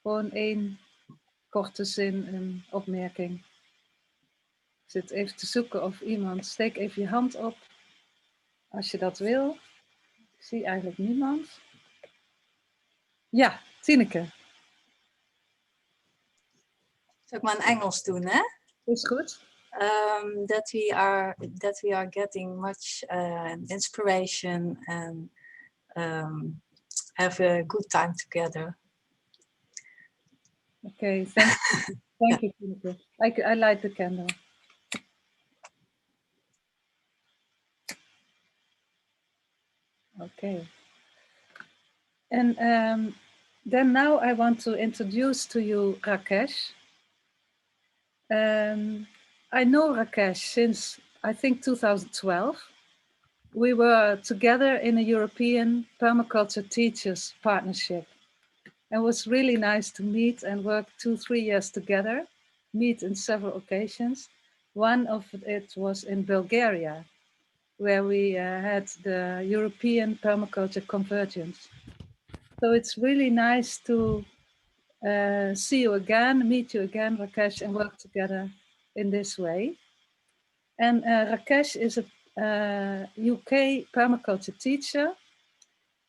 Gewoon één korte zin, een opmerking. Ik zit even te zoeken of iemand... Steek even je hand op als je dat wil. Ik zie eigenlijk niemand. Ja, Tineke. Zal ik maar in Engels doen, hè? Is goed. That we are getting much inspiration and have a good time together. Okay, thank you, Tineke. I light the candle. Okay. And then now I want to introduce to you Rakesh. I know Rakesh since, I think, 2012. We were together in a European permaculture teachers partnership. And it was really nice to meet and work 2-3 years together, meet in several occasions. One of it was in Bulgaria, where we had the European permaculture convergence. So it's really nice to see you again, meet you again, Rakesh, and work together in this way. And Rakesh is a UK permaculture teacher.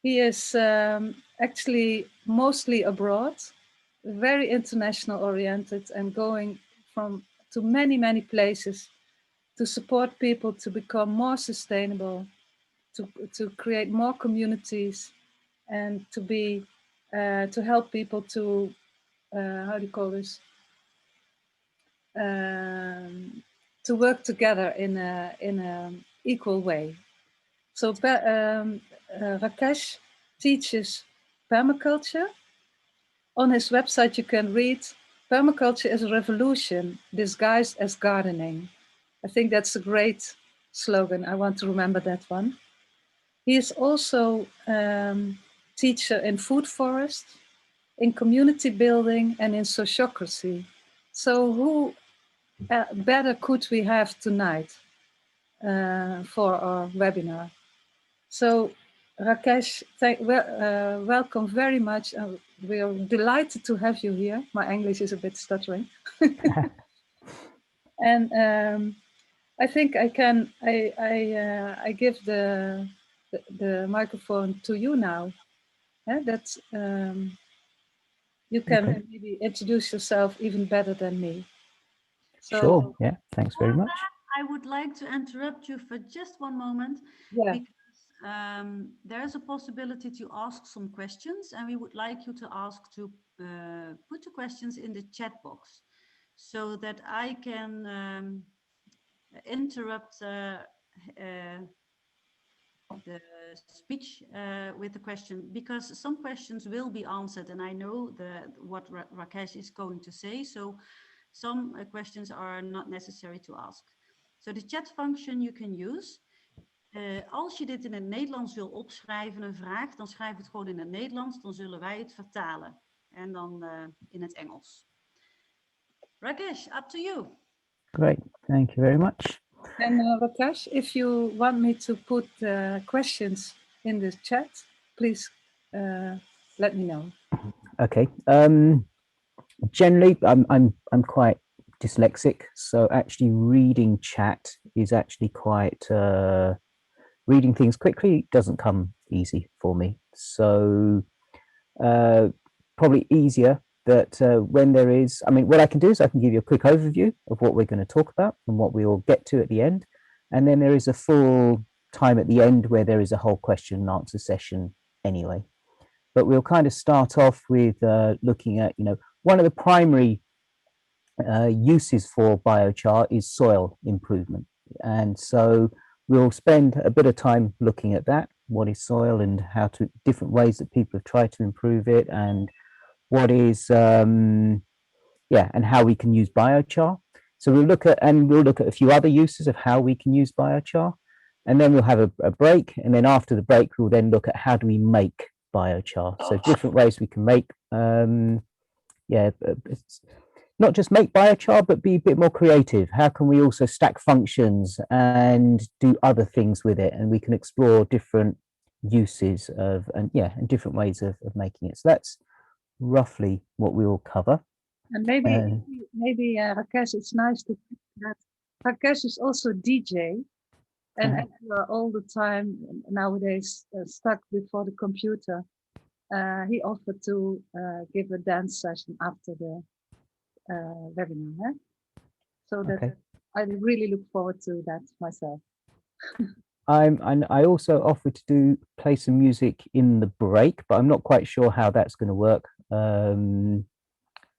He is actually mostly abroad, very international oriented, and going to many, many places to support people to become more sustainable, to create more communities, and to help people to how do you call this? To work together in a equal way. So Rakesh teaches permaculture. On his website you can read, "Permaculture is a revolution disguised as gardening." I think that's a great slogan. I want to remember that one. He is also teacher in food forest, in community building, and in sociocracy. So who better could we have tonight for our webinar? So Rakesh, welcome very much. We are delighted to have you here. My English is a bit stuttering. And I think I give the microphone to you now. That you can maybe introduce yourself even better than me. So, sure, yeah, thanks very much. I would like to interrupt you for just one moment, because there's a possibility to ask some questions, and we would like you to put the questions in the chat box so that I can interrupt the speech with the question, because some questions will be answered, and I know what Rakesh is going to say, so some questions are not necessary to ask. So the chat function you can use. Als je dit in het Nederlands wil opschrijven, een vraag, dan schrijf het gewoon in het Nederlands, dan zullen wij het vertalen. En dan in het Engels. Rakesh, up to you. Great, thank you very much. And Rakesh, if you want me to put questions in the chat, please let me know. Okay. Generally, I'm quite dyslexic, so actually reading chat is actually quite reading things quickly doesn't come easy for me. So probably easier that when there is, I mean, what I can do is I can give you a quick overview of what we're going to talk about and what we will get to at the end. And then there is a full time at the end where there is a whole question and answer session anyway. But we'll kind of start off with looking at, one of the primary uses for biochar is soil improvement. And so we'll spend a bit of time looking at that. What is soil and how to different ways that people have tried to improve it, and what is and how we can use biochar. So we'll look at a few other uses of how we can use biochar, and then we'll have a break, and then after the break we'll then look at how do we make biochar. So different ways we can make not just make biochar, but be a bit more creative. How can we also stack functions and do other things with it? And we can explore different uses of and different ways of making it. So that's roughly what we will cover. And maybe Rakesh, it's nice to think that Rakesh is also DJ, and as you are all the time nowadays stuck before the computer, he offered to give a dance session after the webinar. Eh? So that I really look forward to that myself. I also offered to play some music in the break, but I'm not quite sure how that's going to work.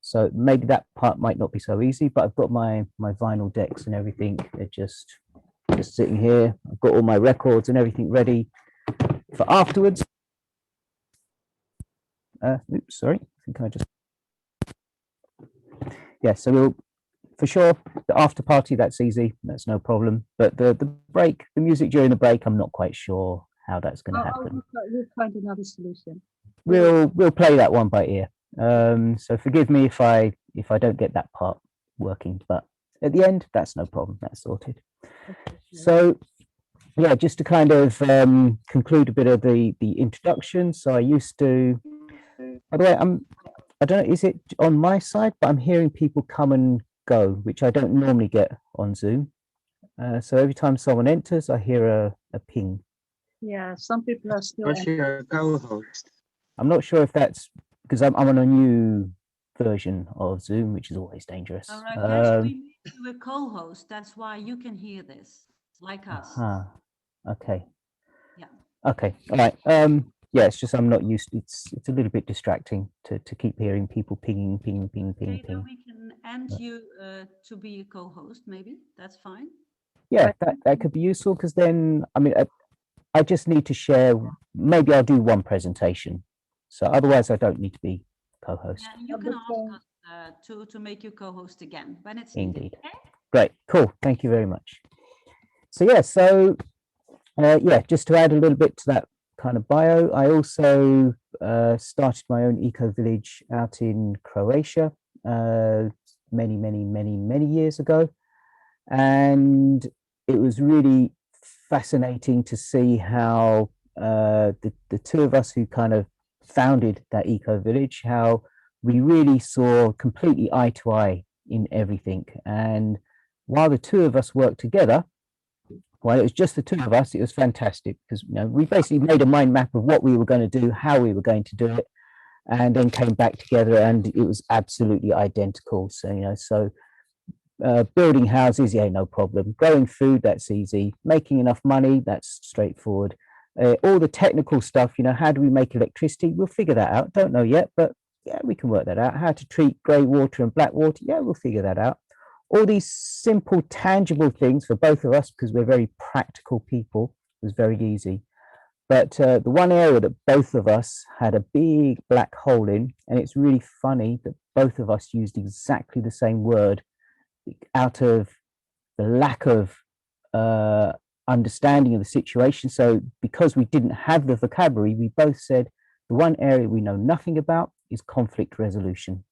So maybe that part might not be so easy, but I've got my vinyl decks and everything. They're just sitting here. I've got all my records and everything ready for afterwards. Oops, sorry. I think I just... Yeah, so we'll, for sure, the after party, that's easy. That's no problem. But the break, the music during the break, I'm not quite sure how that's going to happen. We'll find another solution. We'll play that one by ear. So forgive me if I don't get that part working, but at the end, that's no problem. That's sorted. Okay. So yeah, just to kind of conclude a bit of the introduction. So I used to, by the way, I don't know, is it on my side, but I'm hearing people come and go, which I don't normally get on Zoom. So every time someone enters, I hear a ping. Yeah, some people are still. What's your co-host? I'm not sure if that's because I'm on a new version of Zoom, which is always dangerous. Rakesh, we made you a co-host. That's why you can hear this, like us. Okay. Yeah. Okay. All right. Yeah, it's just I'm not used. It's a little bit distracting to keep hearing people pinging. Okay, then we can end you to be a co-host. Maybe that's fine. Yeah, that could be useful because then I mean I just need to share. Maybe I'll do one presentation. So otherwise, I don't need to be co-host. Yeah, you can ask us to make you co-host again when it's needed. Indeed. Okay? Great. Cool. Thank you very much. So yeah. So yeah, just to add a little bit to that kind of bio, I also started my own eco-village out in Croatia many years ago, and it was really fascinating to see how the two of us who kind of founded that eco-village, how we really saw completely eye to eye in everything. And while the two of us worked together, while it was just the two of us, it was fantastic because we basically made a mind map of what we were going to do, how we were going to do it, and then came back together and it was absolutely identical. So building houses, yeah, no problem. Growing food, that's easy. Making enough money, that's straightforward. All the technical stuff, how do we make electricity? We'll figure that out. Don't know yet, but yeah, we can work that out. How to treat grey water and black water, yeah, we'll figure that out. All these simple, tangible things for both of us, because we're very practical people, was very easy. But the one area that both of us had a big black hole in, and it's really funny that both of us used exactly the same word out of the lack of understanding of the situation. So because we didn't have the vocabulary, we both said the one area we know nothing about is conflict resolution.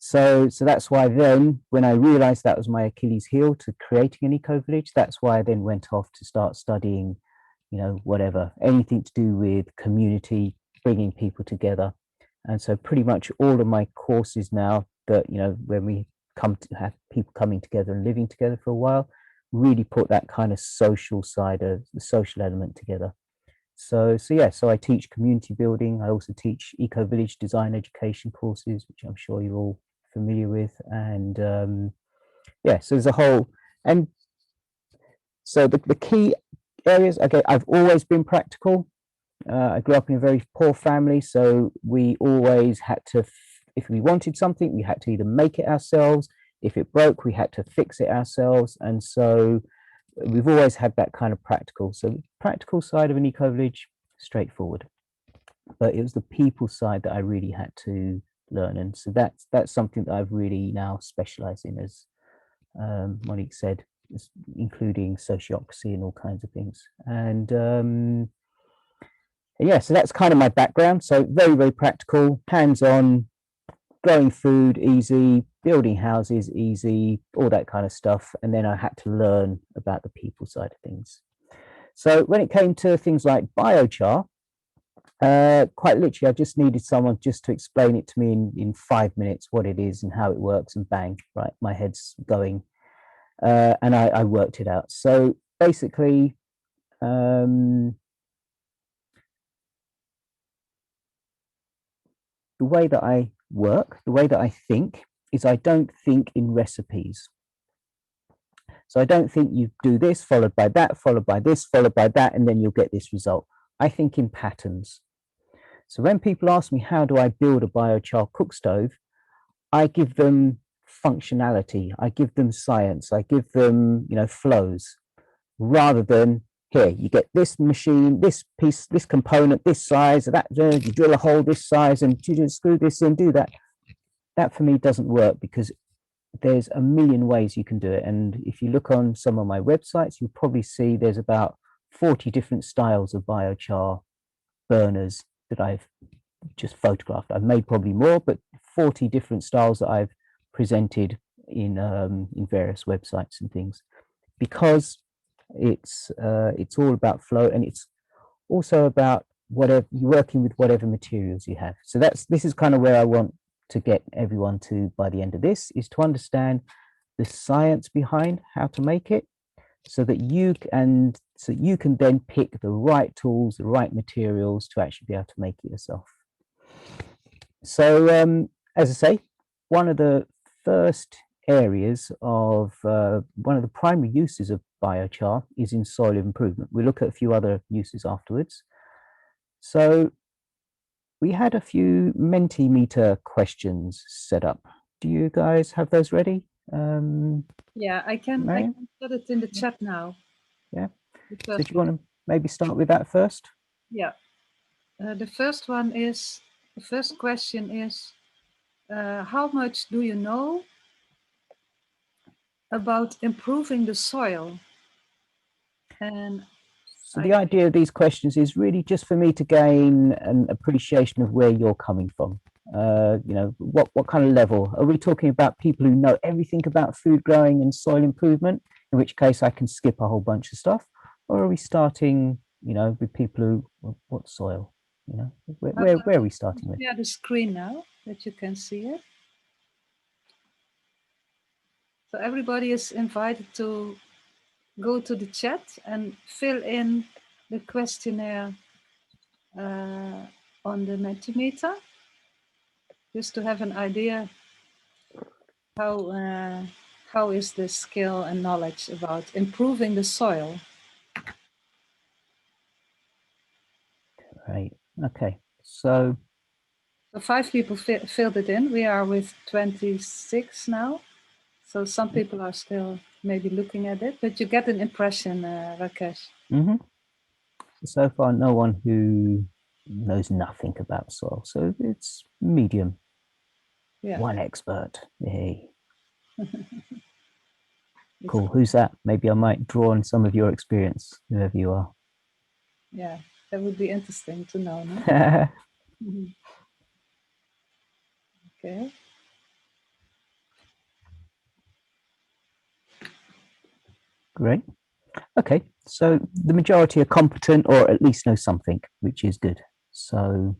So that's why then when I realized that was my Achilles heel to creating an eco-village, that's why I then went off to start studying, whatever, anything to do with community, bringing people together. And so pretty much all of my courses now that, when we come to have people coming together and living together for a while, really put that kind of social side of the social element together. So I teach community building. I also teach eco-village design education courses, which I'm sure you're all familiar with. And so there's a whole, and so the key areas, okay, I've always been practical. I grew up in a very poor family, so we always had to, if we wanted something, we had to either make it ourselves. If it broke, we had to fix it ourselves. And so we've always had that kind of practical. So the practical side of an eco-village, straightforward. But it was the people side that I really had to learn. And so that's something that I've really now specialized in, as Monique said, including sociocracy and all kinds of things. And yeah, so that's kind of my background. So very, very practical, hands-on, growing food, easy, building houses, easy, all that kind of stuff. And then I had to learn about the people side of things. So when it came to things like biochar, Quite literally, I just needed someone just to explain it to me in 5 minutes, what it is and how it works, and bang, right, my head's going. And I worked it out. So basically, the way that I work, the way that I think, is I don't think in recipes. So I don't think you do this, followed by that, followed by this, followed by that, and then you'll get this result. I think in patterns. So when people ask me, how do I build a biochar cook stove, I give them functionality, I give them science, I give them, flows, rather than, here, you get this machine, this piece, this component, this size, that, you drill a hole this size, and you just screw this in, do that. That for me doesn't work, because there's a million ways you can do it. And if you look on some of my websites, you'll probably see there's about 40 different styles of biochar burners that I've just photographed. I've made probably more, but 40 different styles that I've presented in various websites and things, because it's all about flow, and it's also about whatever you're working with, whatever materials you have. So this is kind of where I want to get everyone to by the end of this, is to understand the science behind how to make it, so that you can then pick the right tools, the right materials to actually be able to make it yourself. So as I say, one of the first areas of one of the primary uses of biochar is in soil improvement. We'll look at a few other uses afterwards. So we had a few Mentimeter questions set up. Do you guys have those ready? Yeah, I can put it in the chat now. Yeah. So do you want to maybe start with that first? Yeah. The first question is, how much do you know about improving the soil? And so the idea of these questions is really just for me to gain an appreciation of where you're coming from. What kind of level are we talking about? People who know everything about food growing and soil improvement, in which case I can skip a whole bunch of stuff, or are we starting, with people who, what soil, where are we starting with? Yeah, the screen now that you can see it. So everybody is invited to go to the chat and fill in the questionnaire on the Mentimeter, just to have an idea how is the skill and knowledge about improving the soil. Right. Okay. So 5 people filled it in. We are with 26 now. So some people are still maybe looking at it, but you get an impression, Rakesh. Mm-hmm. So far, no one who knows nothing about soil. So it's medium. Yeah. One expert. Yay. Cool. Who's that? Maybe I might draw on some of your experience, whoever you are. Yeah, that would be interesting to know. No? Mm-hmm. Okay. Great. Okay, so the majority are competent, or at least know something, which is good. So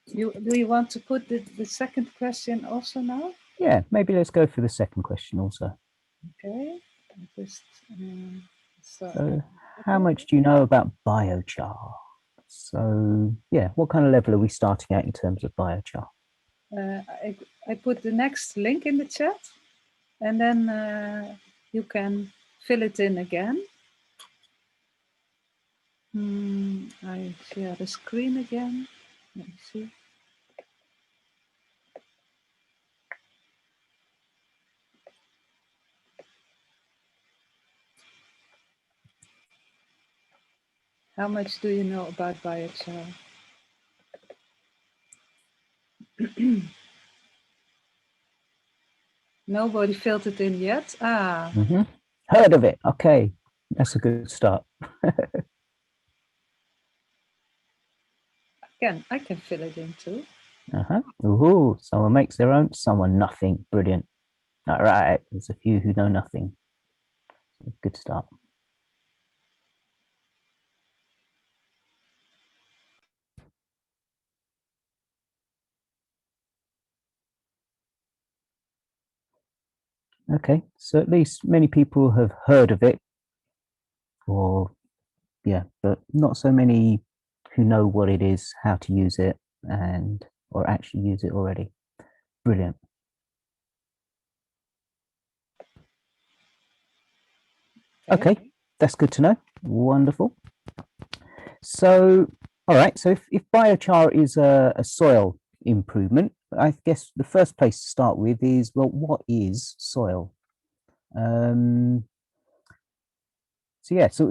do you want to put the second question also now? Yeah, maybe let's go for the second question also. Okay. So how much do you know about biochar? So yeah, what kind of level are we starting at in terms of biochar? I put the next link in the chat, and then you can fill it in again. I share the screen again. Let me see. How much do you know about biochar? Nobody filled it in yet. Heard of it. Okay, that's a good start. I can fill it in too. Ooh, someone makes their own, someone nothing. Brilliant. All right, there's a few who know nothing. Good start. Okay, so at least many people have heard of it, or yeah, but not so many who know what it is, how to use it, and or actually use it already. Brilliant. Okay, that's good to know. Wonderful. So, all right, so if biochar is a soil improvement, I guess the first place to start with is, well, what is soil? So yeah, so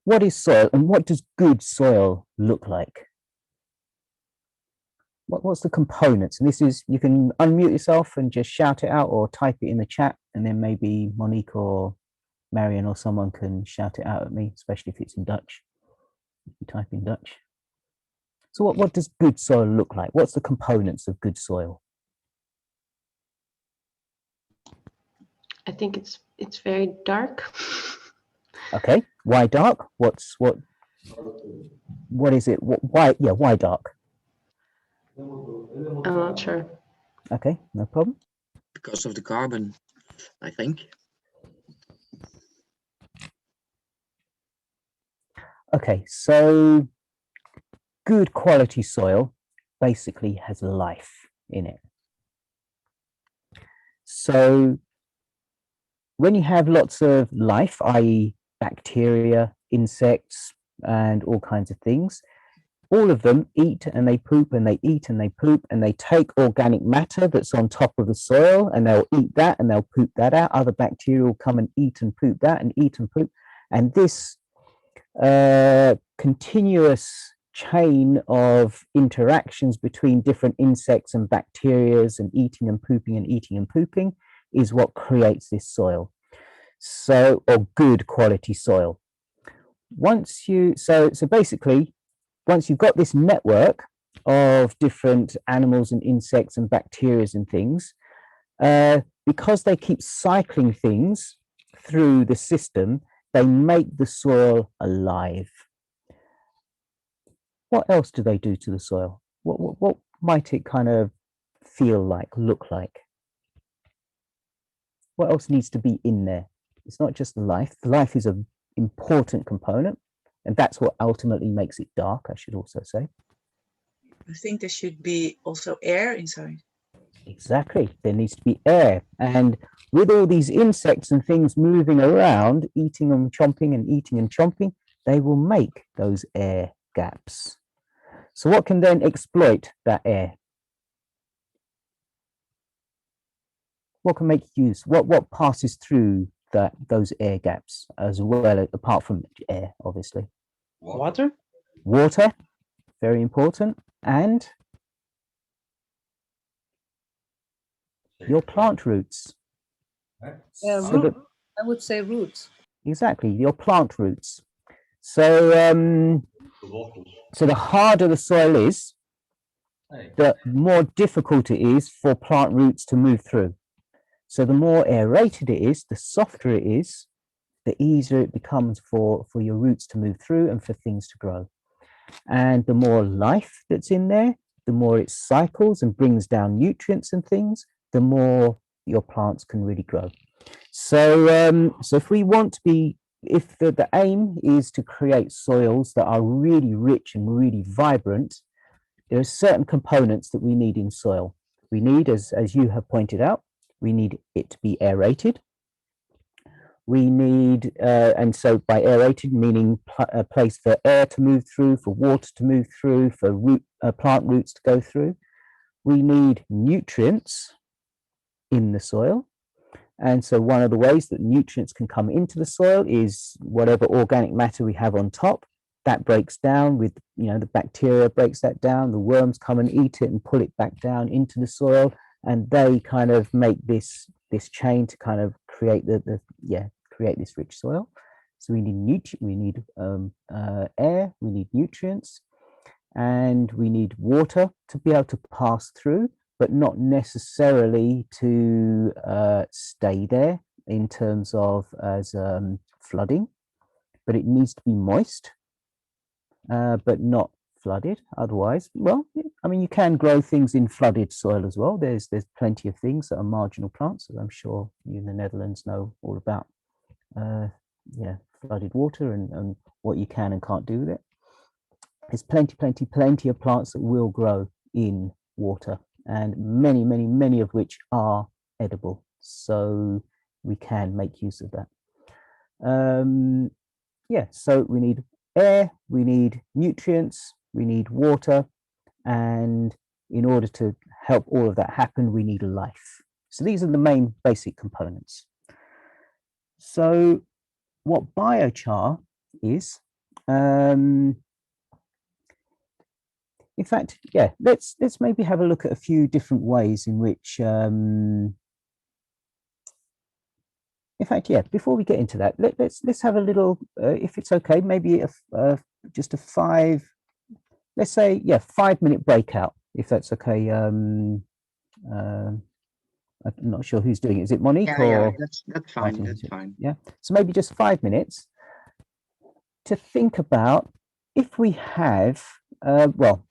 what is soil, and what does good soil look like? What's the components? And this is, you can unmute yourself and just shout it out or type it in the chat, and then maybe Monique or Marion or someone can shout it out at me, especially if it's in Dutch. If you type in Dutch. So what does good soil look like? What's the components of good soil? I think it's very dark. Okay, why dark? What is it? Why dark? I'm not sure. Okay, no problem. Because of the carbon, I think. Okay, so good quality soil basically has life in it. So when you have lots of life, i.e. bacteria, insects, and all kinds of things, all of them eat and they poop and they eat and they poop, and they take organic matter that's on top of the soil and they'll eat that and they'll poop that out. Other bacteria will come and eat and poop that and eat and poop. And this continuous chain of interactions between different insects and bacterias and eating and pooping is what creates this soil. So, or good quality soil. Once you, so basically, once you've got this network of different animals and insects and bacteria and things, because they keep cycling things through the system, they make the soil alive. What else do they do to the soil? What might it kind of feel like, look like? What else needs to be in there? It's not just the life. The life is an important component, and that's what ultimately makes it dark, I should also say. I think there should be also air inside. Exactly, there needs to be air. And with all these insects and things moving around, eating and chomping and eating and chomping, they will make those air gaps. So what can then exploit that air? What can make use? What passes through those air gaps as well, apart from air, obviously? Water? Water, very important. And your plant roots. Root, I would say roots. Exactly, your plant roots. So, so the harder the soil is, the more difficult it is for plant roots to move through. So the more aerated it is, the softer it is, the easier it becomes for your roots to move through and for things to grow. And the more life that's in there, the more it cycles and brings down nutrients and things, the more your plants can really grow. So, so if we want to be, if the aim is to create soils that are really rich and really vibrant, there are certain components that we need in soil. We need, as you have pointed out, we need it to be aerated. We need, and so by aerated, meaning a place for air to move through, for water to move through, for plant roots to go through. We need nutrients in the soil. And so one of the ways that nutrients can come into the soil is whatever organic matter we have on top, that breaks down with, the bacteria breaks that down, the worms come and eat it and pull it back down into the soil, and they kind of make this chain to kind of create create this rich soil. So we need air, we need nutrients, and we need water to be able to pass through, but not necessarily to stay there in terms of as flooding, but it needs to be moist, but not flooded. Otherwise, well, I mean, you can grow things in flooded soil as well. There's plenty of things that are marginal plants, as I'm sure you in the Netherlands know all about. Yeah, flooded water and what you can and can't do with it. There's plenty of plants that will grow in water, and many of which are edible. So we can make use of that. Yeah, so we need air, we need nutrients, we need water, and in order to help all of that happen, we need life. So these are the main basic components. So what biochar is, in fact, yeah, let's maybe have a look at a few different ways in which, in fact, yeah, before we get into that, let's have a little, if it's okay, maybe just a 5-minute breakout, if that's okay. I'm not sure who's doing it. Is it Monique or? That's fine. Martin? That's fine. Yeah. So maybe just 5 minutes to think about if we have, well,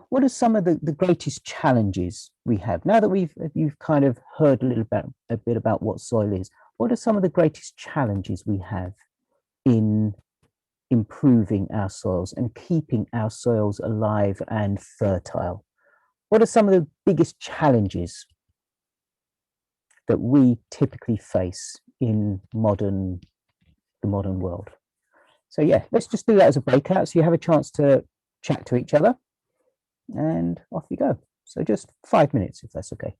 what are some of the greatest challenges we have now that you've kind of heard a bit about what soil is? What are some of the greatest challenges we have in improving our soils and keeping our soils alive and fertile? What are some of the biggest challenges that we typically face in the modern world? So yeah, let's just do that as a breakout so you have a chance to chat to each other, and off you go. So just 5 minutes, if that's okay.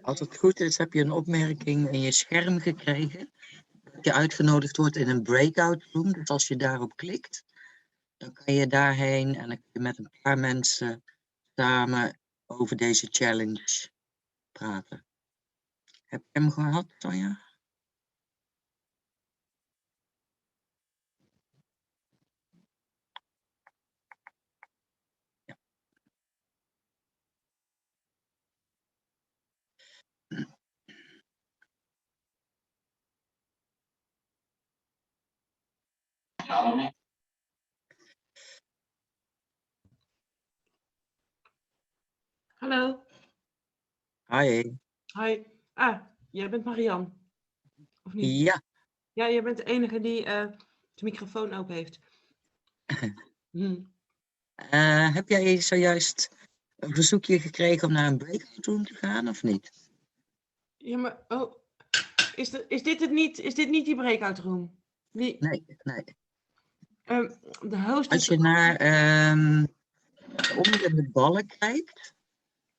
Als het goed is, heb je een opmerking in je scherm gekregen. Dat je uitgenodigd wordt in een breakout room. Dus als je daarop klikt, dan kan je daarheen en dan kun je met een paar mensen samen over deze challenge praten. Heb je hem gehad, Sonja? Ja. Hallo. Hi. Hi. Ah, jij bent Marianne. Of niet? Ja. Ja, jij bent de enige die de microfoon open heeft. Heb jij zojuist een verzoekje gekregen om naar een breakout room te gaan, of niet? Ja, maar is dit niet die breakout room? Nee. De host Als is... je naar onder de ballen kijkt,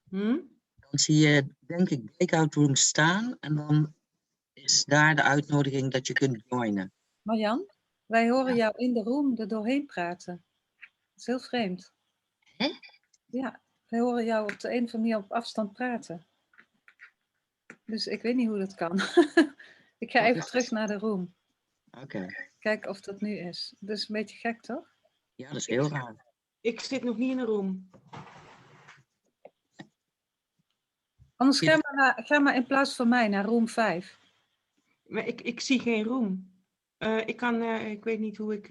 dan zie je, denk ik, breakout room staan. En dan is daar de uitnodiging dat je kunt joinen. Marjan, wij horen jou in de room er doorheen praten. Dat is heel vreemd. Hè? Ja, wij horen jou op de een of andere manier op afstand praten. Dus ik weet niet hoe dat kan. Ik ga even terug naar de room. Oké. Kijken of dat nu is. Dat is een beetje gek, toch? Ja, dat is heel raar. Ik zit nog niet in een room. Anders ga maar in plaats van mij naar room 5. Maar ik zie geen room. Ik weet niet hoe ik...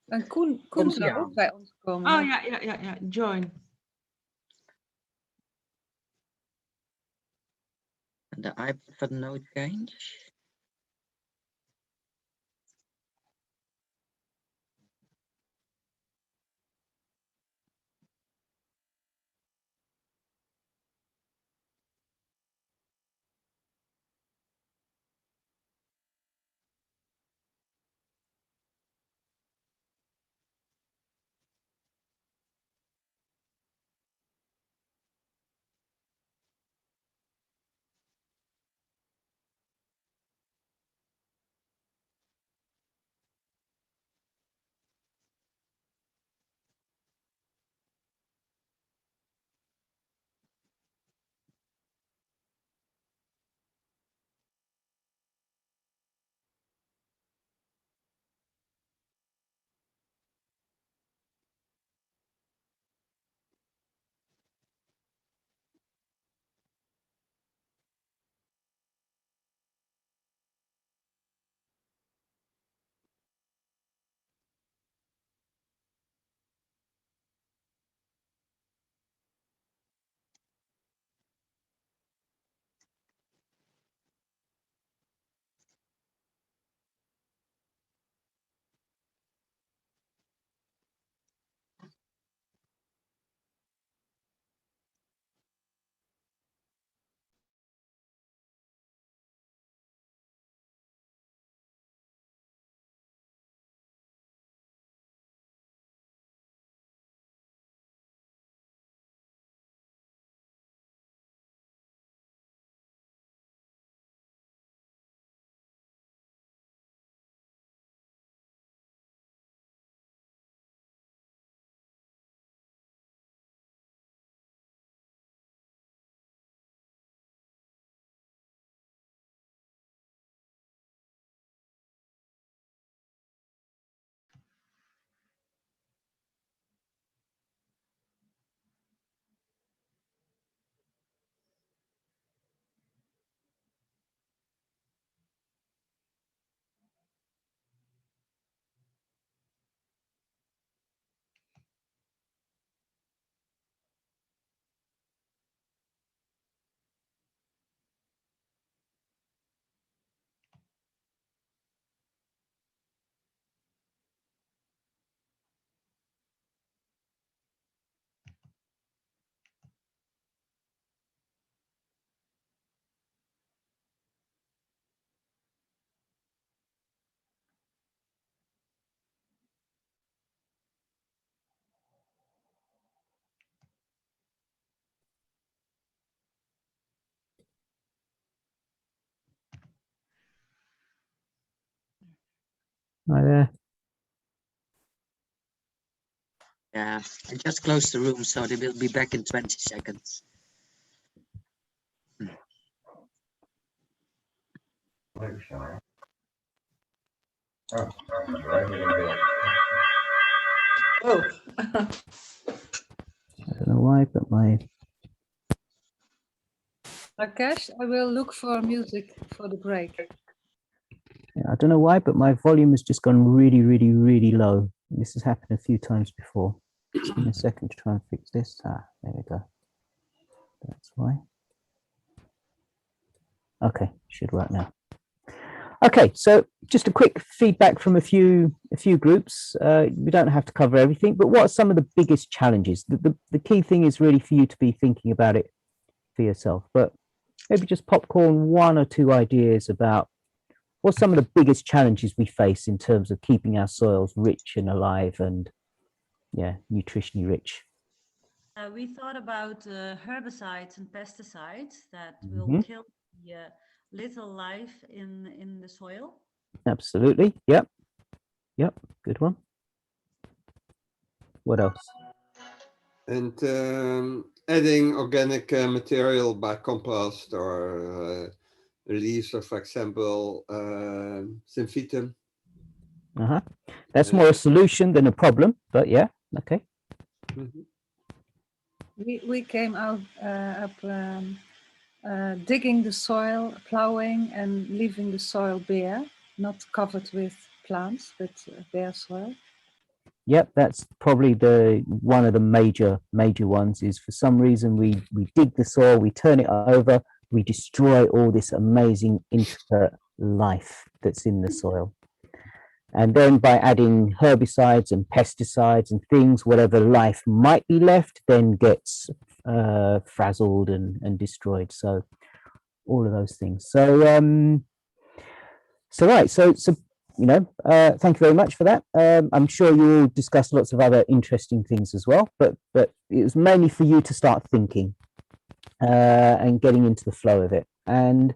En Koen zou ook bij ons komen. Oh ja, join. De iPad van no change. Hi there. Yeah, I just closed the room, so they will be back in 20 seconds. Oh, I don't know why, but my Rakesh, I will look for music for the break. I don't know why, but my volume has just gone really, really, really low. This has happened a few times before. Just give me a second to try and fix this. Ah, there we go. That's why. Okay, should work now. Okay, so just a quick feedback from a few groups. We don't have to cover everything, but what are some of the biggest challenges? The key thing is really for you to be thinking about it for yourself, but maybe just popcorn one or two ideas about what's some of the biggest challenges we face in terms of keeping our soils rich and alive and, yeah, nutritionally rich. We thought about herbicides and pesticides that will Mhm. kill the little life in the soil. Absolutely. Yep. Yep. Good one. What else? And adding organic material by compost or leaves of, for example, synphytum. That's more a solution than a problem, but yeah, okay. Mhm. We came out digging the soil, plowing, and leaving the soil bare, not covered with plants, but bare soil. Yep, that's probably the one of the major ones. Is for some reason we dig the soil, we turn it over, we destroy all this amazing intricate life that's in the soil. And then by adding herbicides and pesticides and things, whatever life might be left then gets frazzled and destroyed. So all of those things. So right, so you know, thank you very much for that. I'm sure you'll discuss lots of other interesting things as well, but it was mainly for you to start thinking and getting into the flow of it. And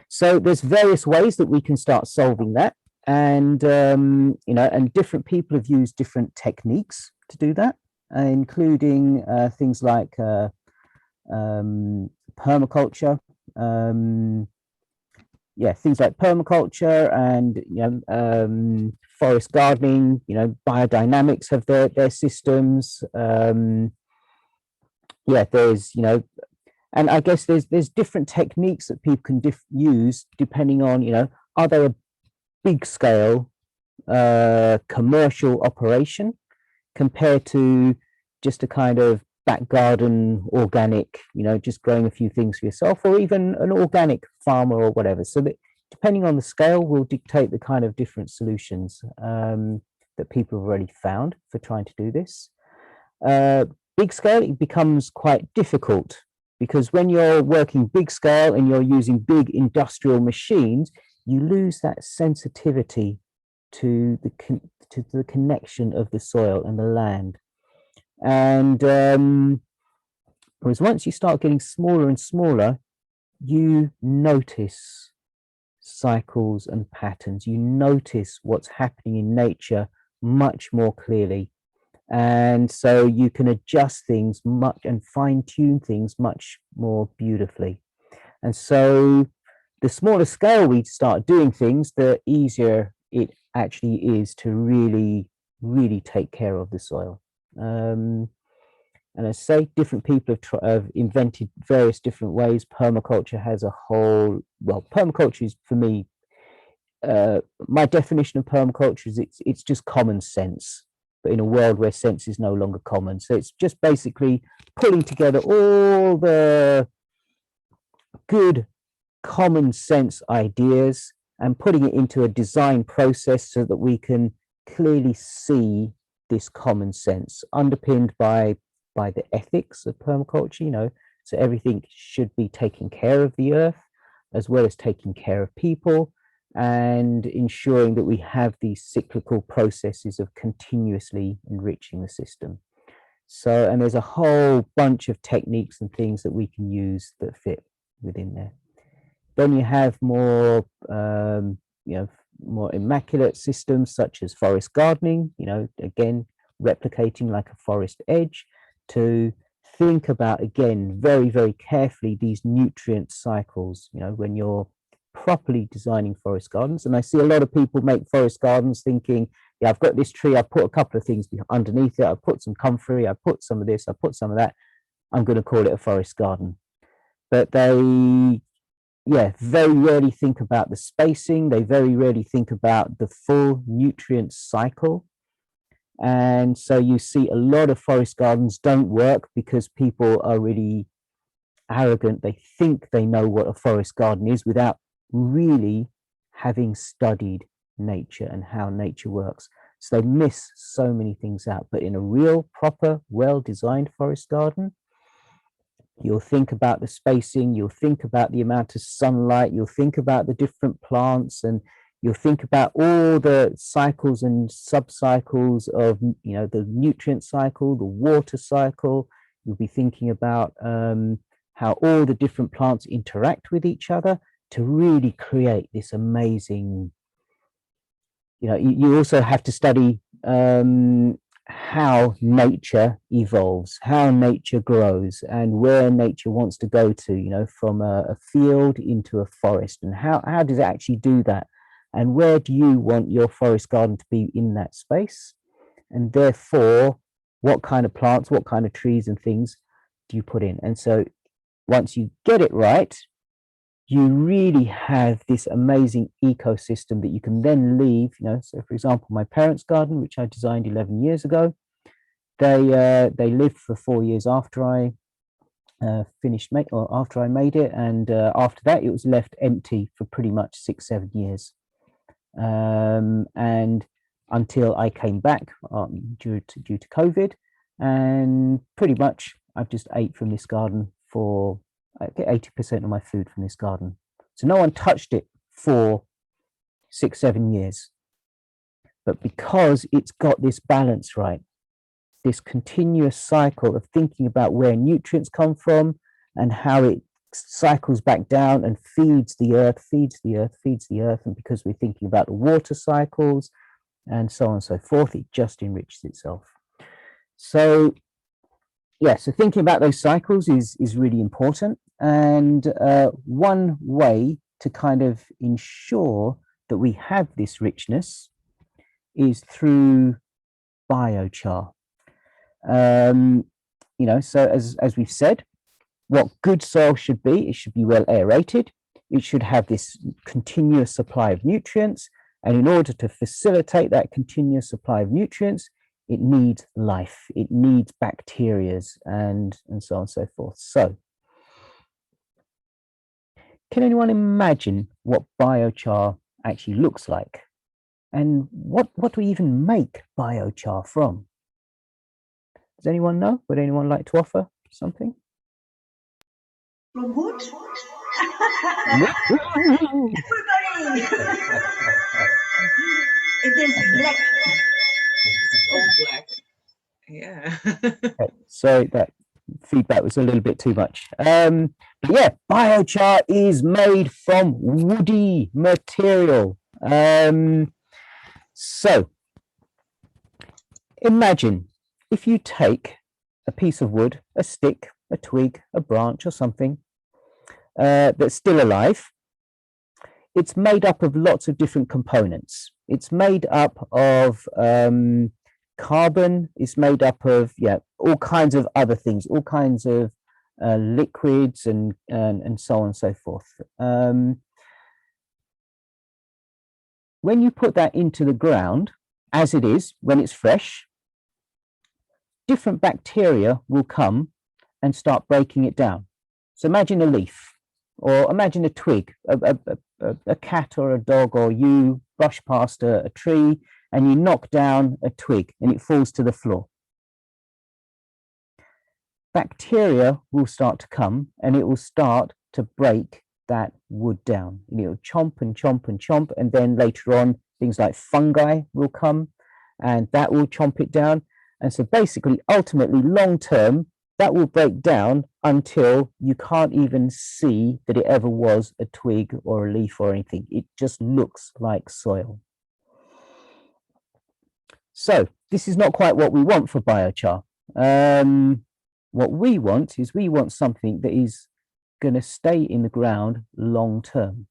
so there's various ways that we can start solving that. And, you know, and different people have used different techniques to do that, including things like permaculture, yeah, things like permaculture and, you know, forest gardening, you know, biodynamics have their systems. Yeah, there's, you know, and I guess there's different techniques that people can use depending on, you know, are they a big scale commercial operation compared to just a kind of back garden organic, you know, just growing a few things for yourself, or even an organic farmer or whatever. So that depending on the scale will dictate the kind of different solutions that people have already found for trying to do this. Big scale, it becomes quite difficult because when you're working big scale and you're using big industrial machines, you lose that sensitivity to the connection of the soil and the land. And whereas once you start getting smaller and smaller, you notice cycles and patterns. You notice what's happening in nature much more clearly. And so you can adjust things much and fine-tune things much more beautifully. And so the smaller scale we start doing things, the easier it actually is to really, really take care of the soil. And I say different people have invented various different ways. Permaculture has a whole, well, permaculture is for me, my definition of permaculture is it's just common sense, but in a world where sense is no longer common. So it's just basically pulling together all the good common sense ideas and putting it into a design process so that we can clearly see this common sense underpinned by the ethics of permaculture, you know, so everything should be taking care of the earth as well as taking care of people and ensuring that we have these cyclical processes of continuously enriching the system. So, and there's a whole bunch of techniques and things that we can use that fit within there. Then you have more, you know, more immaculate systems such as forest gardening, you know, again, replicating like a forest edge, to think about, again, very, very carefully these nutrient cycles, you know, when you're properly designing forest gardens. And I see a lot of people make forest gardens thinking, yeah, I've got this tree, I put a couple of things underneath it, I put some comfrey, I put some of this, I put some of that, I'm going to call it a forest garden. But they, yeah, very rarely think about the spacing, they very rarely think about the full nutrient cycle. And so you see a lot of forest gardens don't work because people are really arrogant. They think they know what a forest garden is without really having studied nature and how nature works. So they miss so many things out. But in a real, proper, well-designed forest garden, you'll think about the spacing, you'll think about the amount of sunlight, you'll think about the different plants, and you'll think about all the cycles and sub-cycles of, you know, the nutrient cycle, the water cycle. You'll be thinking about how all the different plants interact with each other to really create this amazing, you know, you also have to study how nature evolves, how nature grows, and where nature wants to go to, you know, from a field into a forest, and how does it actually do that? And where do you want your forest garden to be in that space? And therefore, what kind of plants, what kind of trees and things do you put in? And so once you get it right, you really have this amazing ecosystem that you can then leave, you know. So for example, my parents' garden, which I designed 11 years ago, they lived for 4 years after I after I made it. And after that, it was left empty for pretty much 6-7 years. And until I came back due to COVID, and pretty much I've just ate from this garden for, I get 80% of my food from this garden. So no one touched it for 6-7 years. But because it's got this balance right, this continuous cycle of thinking about where nutrients come from and how it cycles back down and feeds the earth, feeds the earth, feeds the earth. And because we're thinking about the water cycles and so on and so forth, it just enriches itself. So yeah, so thinking about those cycles is really important. And one way to kind of ensure that we have this richness is through biochar. You know, so as we've said, what good soil should be, it should be well aerated. It should have this continuous supply of nutrients. And in order to facilitate that continuous supply of nutrients, it needs life, it needs bacteria and so on and so forth. So can anyone imagine what biochar actually looks like? And what do we even make biochar from? Does anyone know? Would anyone like to offer something? From wood? Everybody! It is black. It's all black. Yeah. Okay, sorry, that feedback was a little bit too much. But yeah, biochar is made from woody material. So imagine if you take a piece of wood, a stick, a twig, a branch or something that's still alive. It's made up of lots of different components. It's made up of carbon, it's made up of, yeah, all kinds of other things, all kinds of liquids and so on and so forth. When you put that into the ground, as it is, when it's fresh, different bacteria will come and start breaking it down. So imagine a leaf, or imagine a twig, a cat or a dog, or you brush past a tree and you knock down a twig and it falls to the floor. Bacteria will start to come and it will start to break that wood down. And it will chomp and chomp and chomp, and then later on things like fungi will come and that will chomp it down. And so basically, ultimately, long term, that will break down until you can't even see that it ever was a twig or a leaf or anything. It just looks like soil. So this is not quite what we want for biochar. What we want is something that is going to stay in the ground long term.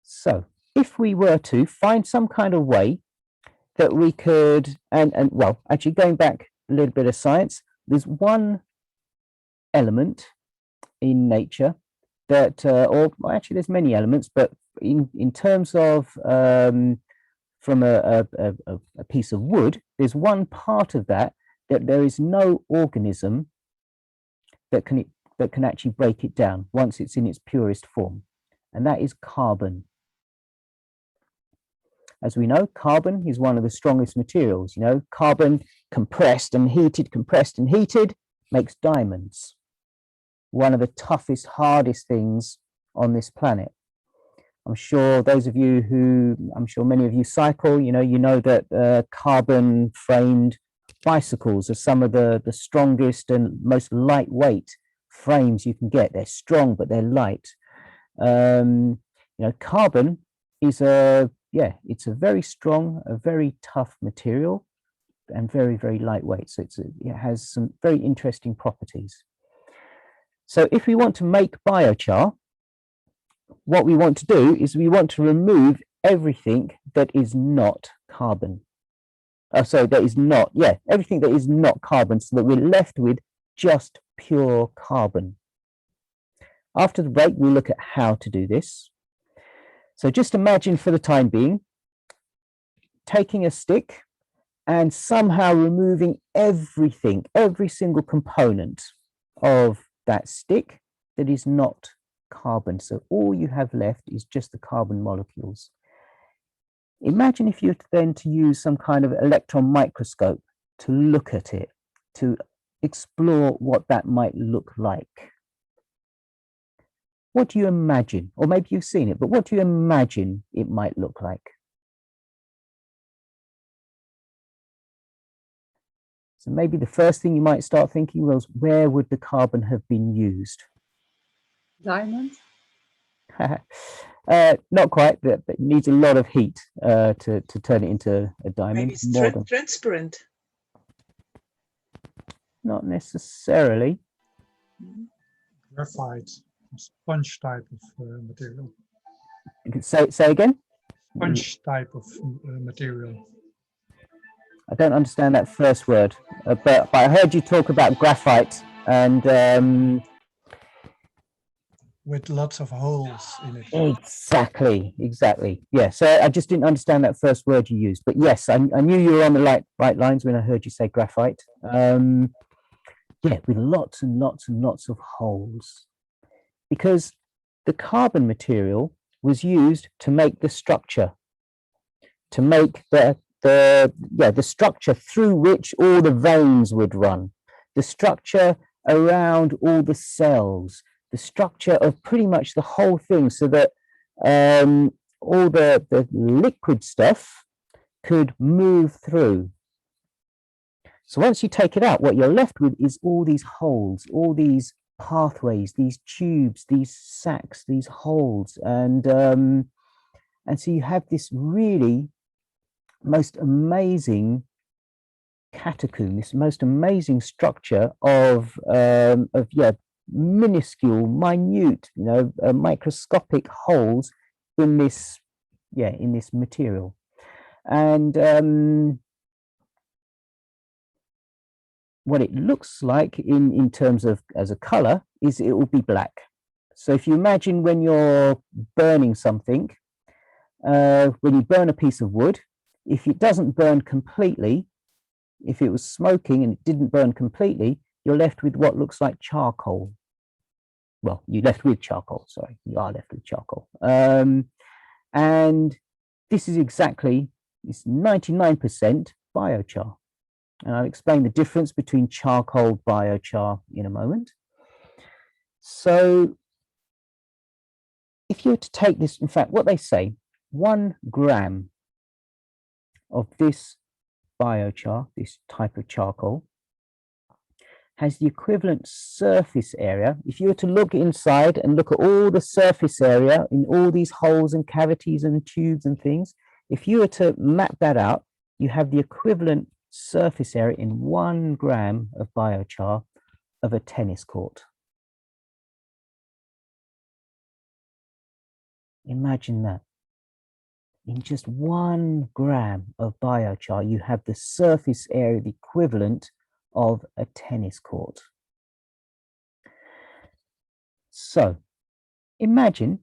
So if we were to find some kind of way that we could, and well, actually going back a little bit of science, there's one element in nature that, or actually there's many elements, but in terms of from a piece of wood, there's one part of that there is no organism that can actually break it down once it's in its purest form, and that is carbon. As we know, carbon is one of the strongest materials. You know, carbon compressed and heated makes diamonds. One of the toughest, hardest things on this planet. I'm sure those of you who, I'm sure many of you cycle, you know that carbon framed bicycles are some of the strongest and most lightweight frames you can get. They're strong, but they're light. You know, carbon is it's a very strong, a very tough material and very, very lightweight. So it has some very interesting properties. So if we want to make biochar, what we want to do is we want to remove everything that is not carbon. Everything that is not carbon, so that we're left with just pure carbon. After the break, we'll look at how to do this. So just imagine for the time being, taking a stick and somehow removing everything, every single component of that stick that is not carbon. So all you have left is just the carbon molecules. Imagine if you were then to use some kind of electron microscope to look at it, to explore what that might look like. What do you imagine? Or maybe you've seen it, but what do you imagine it might look like? So maybe the first thing you might start thinking was, where would the carbon have been used? Diamond? Not quite, but it needs a lot of heat to turn it into a diamond. Maybe transparent. Not necessarily. Graphite, sponge type of material. You can say again? Sponge type of material. I don't understand that first word, but I heard you talk about graphite and with lots of holes in it. Exactly. Yeah, so I just didn't understand that first word you used, but yes, I knew you were on the right lines when I heard you say graphite. Yeah, with lots and lots and lots of holes, because the carbon material was used to make the structure, to make the structure through which all the veins would run, the structure around all the cells, the structure of pretty much the whole thing, so that all the liquid stuff could move through. So once you take it out, what you're left with is all these holes, all these pathways, these tubes, these sacs, these holes, and so you have this really most amazing catacomb, this most amazing structure of minuscule, minute, microscopic holes in this material. And what it looks like in terms of as a color is it will be black. So if you imagine when you're burning something, when you burn a piece of wood, if it doesn't burn completely, if it was smoking and it didn't burn completely, you're left with what looks like charcoal. Well, you're left with charcoal, sorry, you are left with charcoal. And this is exactly, it's 99% biochar. And I'll explain the difference between charcoal biochar in a moment. So if you were to take this, in fact, what they say, 1 gram of this biochar, this type of charcoal, has the equivalent surface area. If you were to look inside and look at all the surface area in all these holes and cavities and tubes and things, if you were to map that out, you have the equivalent surface area in 1 gram of biochar of a tennis court. Imagine that. In just 1 gram of biochar, you have the surface area, the equivalent of a tennis court. So imagine,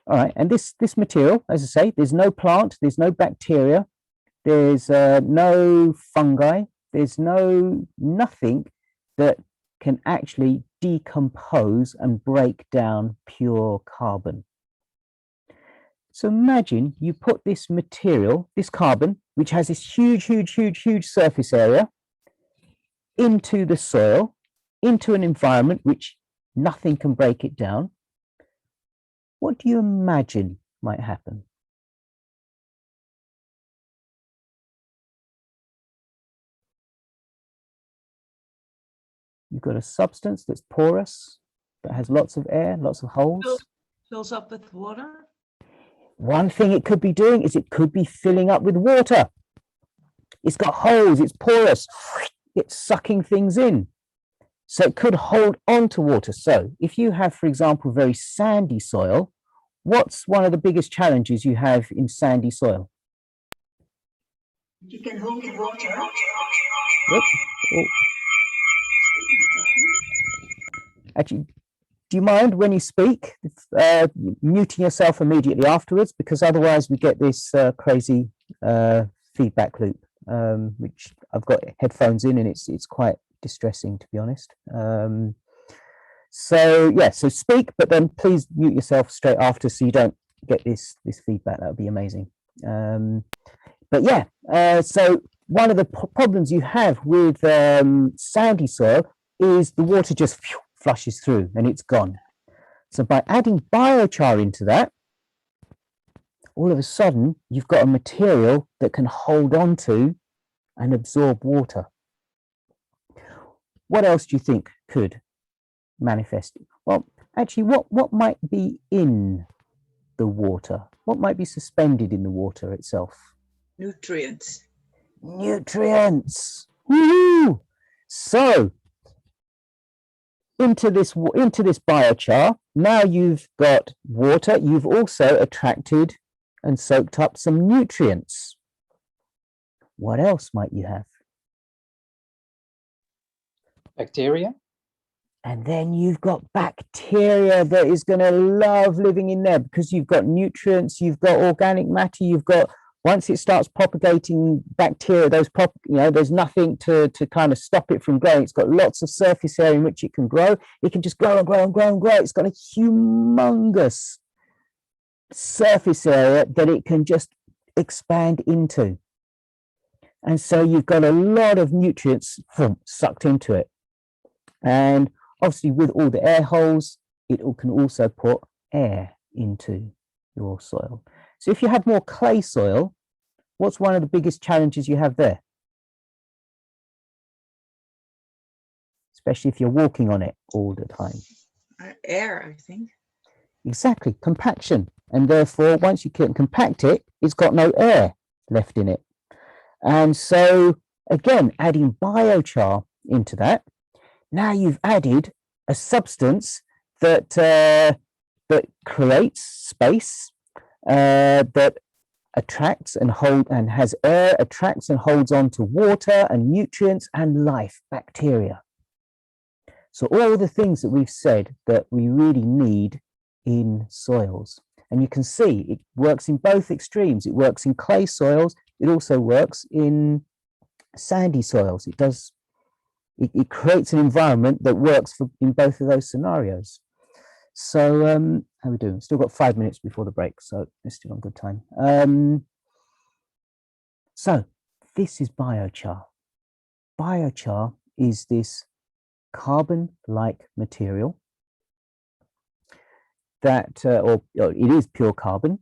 all right, and this material, as I say, there's no plant, there's no bacteria, there's no fungi, there's nothing that can actually decompose and break down pure carbon. So imagine you put this material, this carbon, which has this huge surface area, into the soil, into an environment which nothing can break it down. What do you imagine might happen? You've got a substance that's porous, that has lots of air, lots of holes. Fills up with water. One thing it could be doing is it could be filling up with water. It's got holes, it's porous, it's sucking things in. So it could hold on to water. So if you have, for example, very sandy soil, what's one of the biggest challenges you have in sandy soil? You can hold the water. Yep. Oh. Actually, do you mind when you speak, muting yourself immediately afterwards, because otherwise we get this crazy feedback loop, which I've got headphones in, and it's quite distressing, to be honest. So yeah, so speak, but then please mute yourself straight after, so you don't get this feedback. That would be amazing. But yeah, so one of the problems you have with sandy soil is the water just flushes through and it's gone. So by adding biochar into that, all of a sudden you've got a material that can hold on to and absorb water. What else do you think could manifest? Well, actually, what might be in the water? What might be suspended in the water itself? Nutrients. Nutrients. Woo-hoo! So into this biochar, now you've got water, you've also attracted and soaked up some nutrients. What else might you have? Bacteria. And then you've got bacteria that is going to love living in there, because you've got nutrients, you've got organic matter, you've got, once it starts propagating bacteria, there's nothing to kind of stop it from growing. It's got lots of surface area in which it can grow. It can just grow and grow and grow and grow. It's got a humongous surface area that it can just expand into. And so you've got a lot of nutrients sucked into it. And obviously with all the air holes, it can also put air into your soil. So if you have more clay soil, what's one of the biggest challenges you have there? Especially if you're walking on it all the time. Air, I think. Exactly, compaction. And therefore, once you can compact it, it's got no air left in it. And so, again, adding biochar into that, now you've added a substance that creates space, that attracts and has air, attracts and holds on to water and nutrients and life, bacteria. So all the things that we've said that we really need in soils. And you can see it works in both extremes. It works in clay soils. It also works in sandy soils. It creates an environment that works in both of those scenarios. So how are we doing? Still got 5 minutes before the break, so it's still on good time. So this is biochar. Biochar is this carbon-like material that, or it is pure carbon,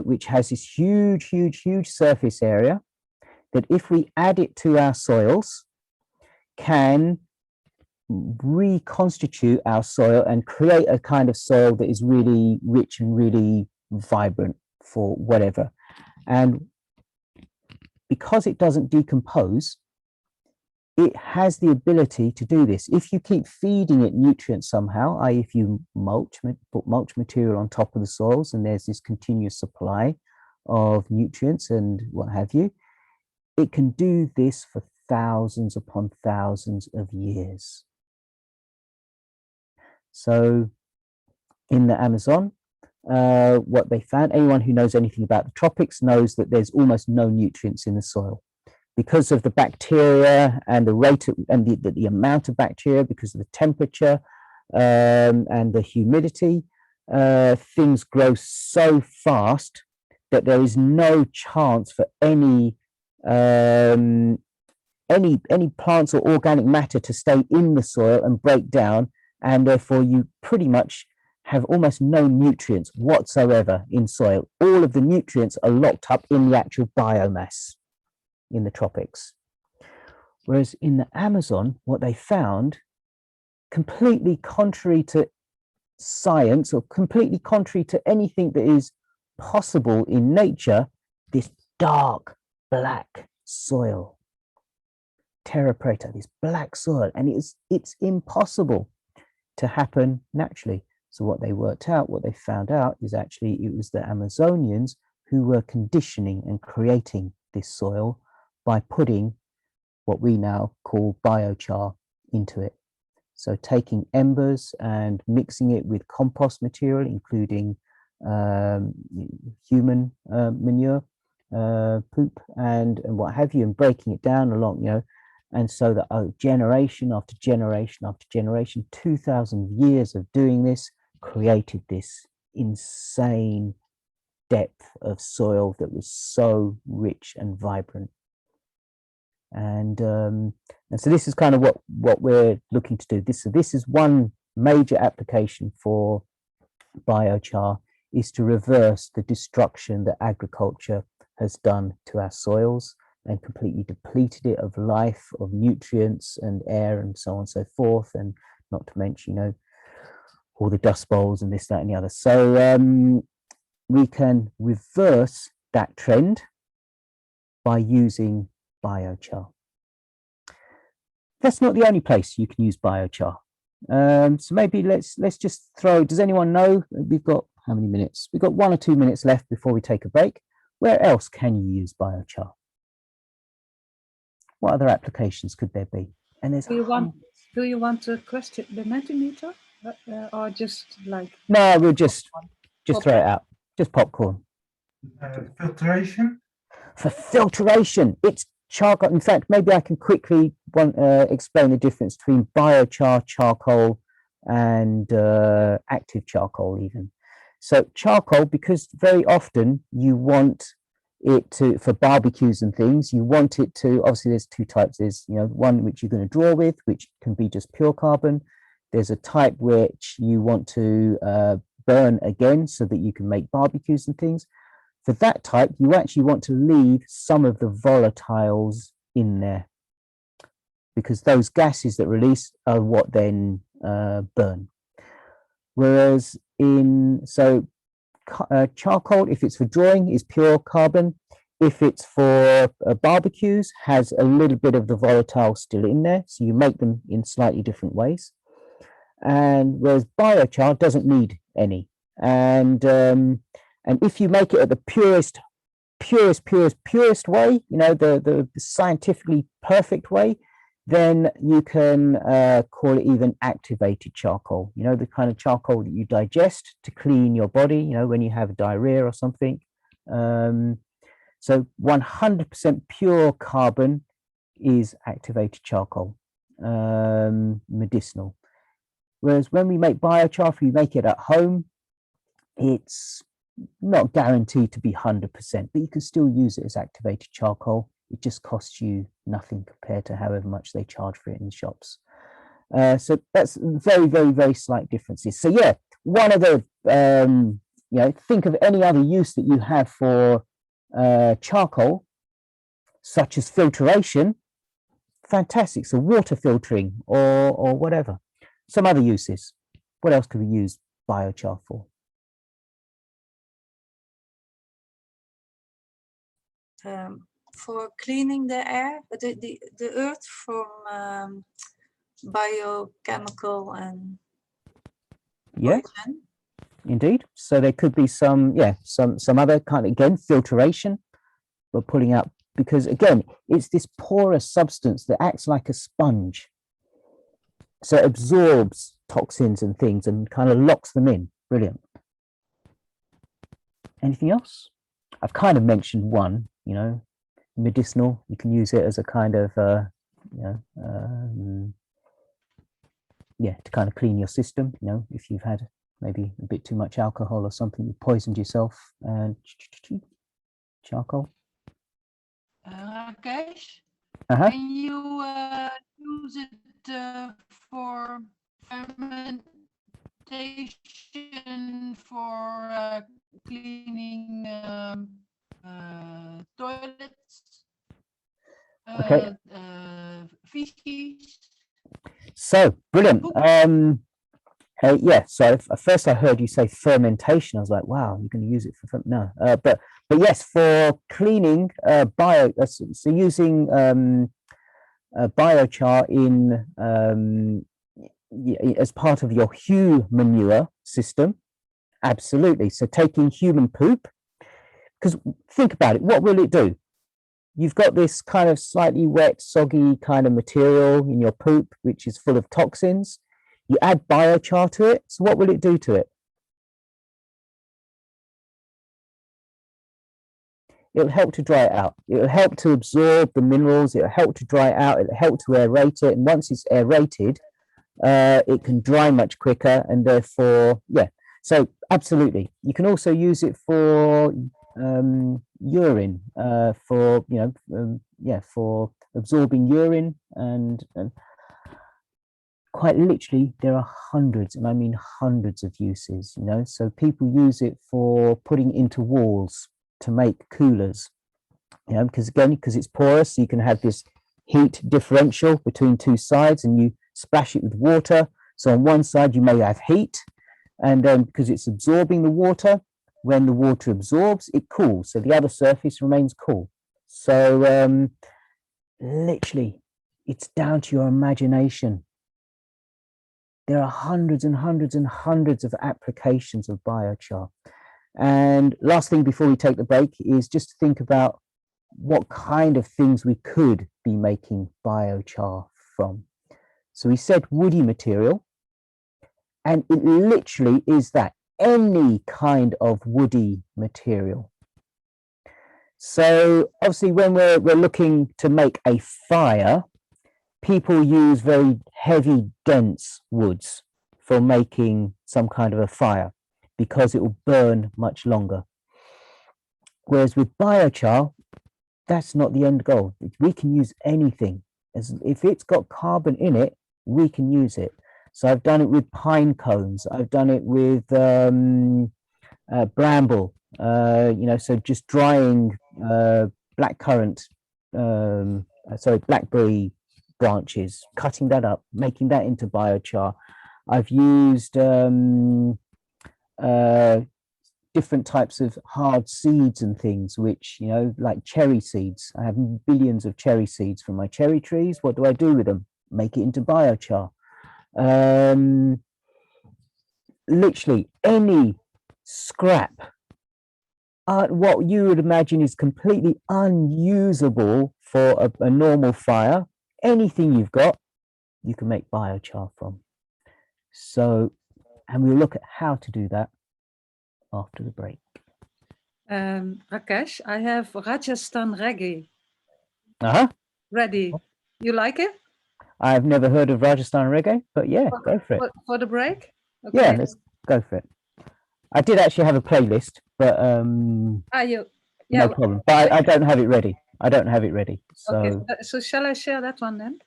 which has this huge surface area. that if we add it to our soils, can reconstitute our soil and create a kind of soil that is really rich and really vibrant for whatever. And because it doesn't decompose, it has the ability to do this. If you keep feeding it nutrients somehow, i.e. if you put mulch material on top of the soils and there's this continuous supply of nutrients and what have you, it can do this for thousands upon thousands of years. So in the Amazon, what they found, anyone who knows anything about the tropics knows that there's almost no nutrients in the soil. Because of the bacteria and the rate of, and the amount of bacteria, because of the temperature and the humidity, things grow so fast that there is no chance for any plants or organic matter to stay in the soil and break down, and therefore you pretty much have almost no nutrients whatsoever in soil. All of the nutrients are locked up in the actual biomass in the tropics. Whereas in the Amazon, what they found, completely contrary to science or completely contrary to anything that is possible in nature, this dark black soil, terra preta, this black soil, and it's impossible to happen naturally. So what they worked out, what they found out, is actually it was the Amazonians who were conditioning and creating this soil by putting what we now call biochar into it. So taking embers and mixing it with compost material, including human manure, poop and what have you, and breaking it down along, you know, and so that generation after generation after generation, 2,000 years of doing this created this insane depth of soil that was so rich and vibrant. And so this is kind of what we're looking to do. This is one major application for biochar, is to reverse the destruction that agriculture has done to our soils and completely depleted it of life, of nutrients and air and so on and so forth, and not to mention, you know, all the dust bowls and this, that and the other. So we can reverse that trend by using biochar. That's not the only place you can use biochar. So maybe let's just throw, does anyone know, we've got how many minutes? We've got 1 or 2 minutes left before we take a break. Where else can you use biochar? What other applications could there be? And there's do you want to question the Mentimeter or just like? No, we'll just throw it out. Just popcorn. Filtration? For filtration, it's charcoal. In fact, maybe I can quickly explain the difference between biochar, charcoal, and active charcoal even. So charcoal, because very often you want it to, for barbecues and things, you want it to, obviously there's two types. There's, you know, one which you're going to draw with, which can be just pure carbon. There's a type which you want to burn again so that you can make barbecues and things. For that type, you actually want to leave some of the volatiles in there, because those gases that release are what then burn. Whereas charcoal, if it's for drawing, is pure carbon. If it's for barbecues, has a little bit of the volatile still in there. So you make them in slightly different ways. And whereas biochar doesn't need any. And if you make it at the purest way, you know, the scientifically perfect way, then you can call it even activated charcoal, you know, the kind of charcoal that you digest to clean your body, you know, when you have diarrhea or something. So 100% pure carbon is activated charcoal, medicinal. Whereas when we make biochar, if we make it at home, it's not guaranteed to be 100%, but you can still use it as activated charcoal. It just costs you nothing compared to however much they charge for it in the shops. So that's very, very, very slight differences. So yeah, one of the, you know, think of any other use that you have for charcoal. such as filtration, fantastic. So water filtering or whatever. Some other uses. What else could we use biochar for? For cleaning the air, the earth from biochemical and Yeah, poison. indeed. So there could be some, yeah, some other kind of, again, filtration, but pulling out, because again, it's this porous substance that acts like a sponge. So it absorbs toxins and things and kind of locks them in. Brilliant. Anything else? I've kind of mentioned one, you know, medicinal. You can use it as a kind of, yeah, to kind of clean your system, you know, if you've had maybe a bit too much alcohol or something, you poisoned yourself, and charcoal. Rakesh, Uh-huh. can you use it for fermentation, for cleaning toilets, Okay. fishes? So brilliant. Yeah, so first I heard you say fermentation. I was like, wow, you're going to use it for no, but yes, for cleaning so using biochar in as part of your manure system, absolutely. So taking human poop, because think about it, what will it do? You've got this kind of slightly wet, soggy kind of material in your poop, which is full of toxins. You add biochar to it, so what will it do to it? It'll help to dry it out. It'll help to absorb the minerals. It'll help to dry it out. It'll help to aerate it. And once it's aerated, it can dry much quicker, and therefore, yeah. So absolutely, you can also use it for urine, for yeah, for absorbing urine, and quite literally there are hundreds, and I mean hundreds of uses, you know. So people use it for putting into walls to make coolers, you know, because it's porous, so you can have this heat differential between two sides, and you splash it with water. So on one side you may have heat, and then because it's absorbing the water, when the water absorbs, it cools, so the other surface remains cool. So literally, it's down to your imagination. There are hundreds and hundreds and hundreds of applications of biochar. And last thing before we take the break is just to think about what kind of things we could be making biochar from. So we said woody material, and it literally is that, any kind of woody material. So obviously when we're looking to make a fire, people use very heavy, dense woods for making some kind of a fire because it will burn much longer. Whereas with biochar, that's not the end goal. We can use anything. If it's got carbon in it, we can use it. So I've done it with pine cones. I've done it with bramble, you know, so just drying blackberry branches, cutting that up, making that into biochar. I've used different types of hard seeds and things, which, you know, like cherry seeds. I have billions of cherry seeds from my cherry trees. What do I do with them? Make it into biochar. Literally any scrap, what you would imagine is completely unusable for a normal fire, anything you've got, you can make biochar from. So, and we'll look at how to do that after the break. Rakesh, I have Rajasthan reggae Uh-huh. ready. You like it? I've never heard of Rajasthan reggae, but yeah, go for it. For the break? Okay. Yeah, let's go for it. I did actually have a playlist, but no problem. But I don't have it ready. I don't have it ready. So okay, so shall I share that one then?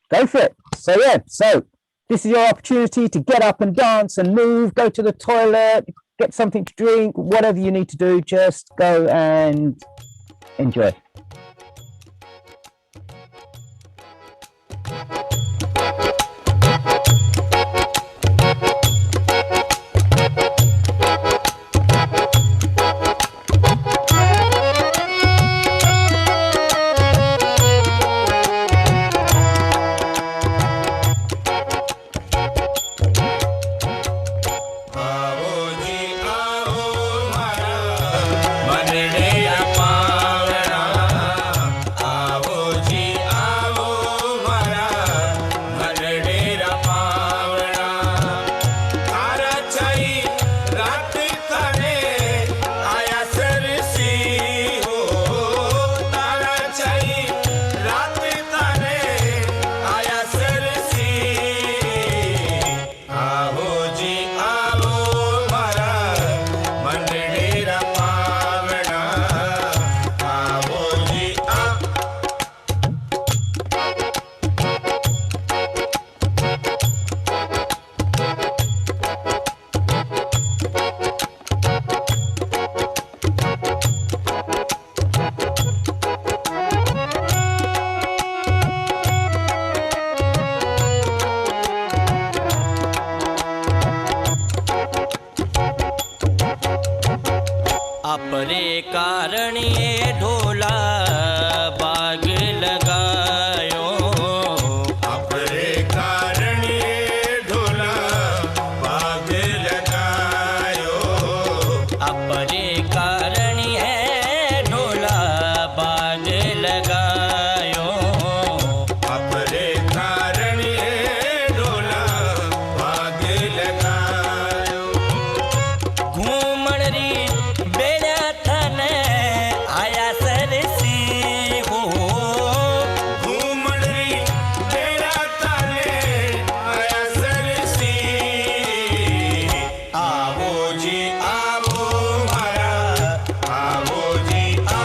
Go for it. So yeah, so this is your opportunity to get up and dance and move, go to the toilet, get something to drink, whatever you need to do, just go and enjoy. अपरे कारण ये ढोला बाग लगायो अपरे कारण ये ढोला बाग लगायो अपरे कारण है ढोला बाग लगायो अपरे कारण ये ढोला बाग लगायो घूमण री बेड़ा थने आया सरसी हो घूमण री बेड़ा थने आया सरसी आवो जी आवो मारा आवो जी आ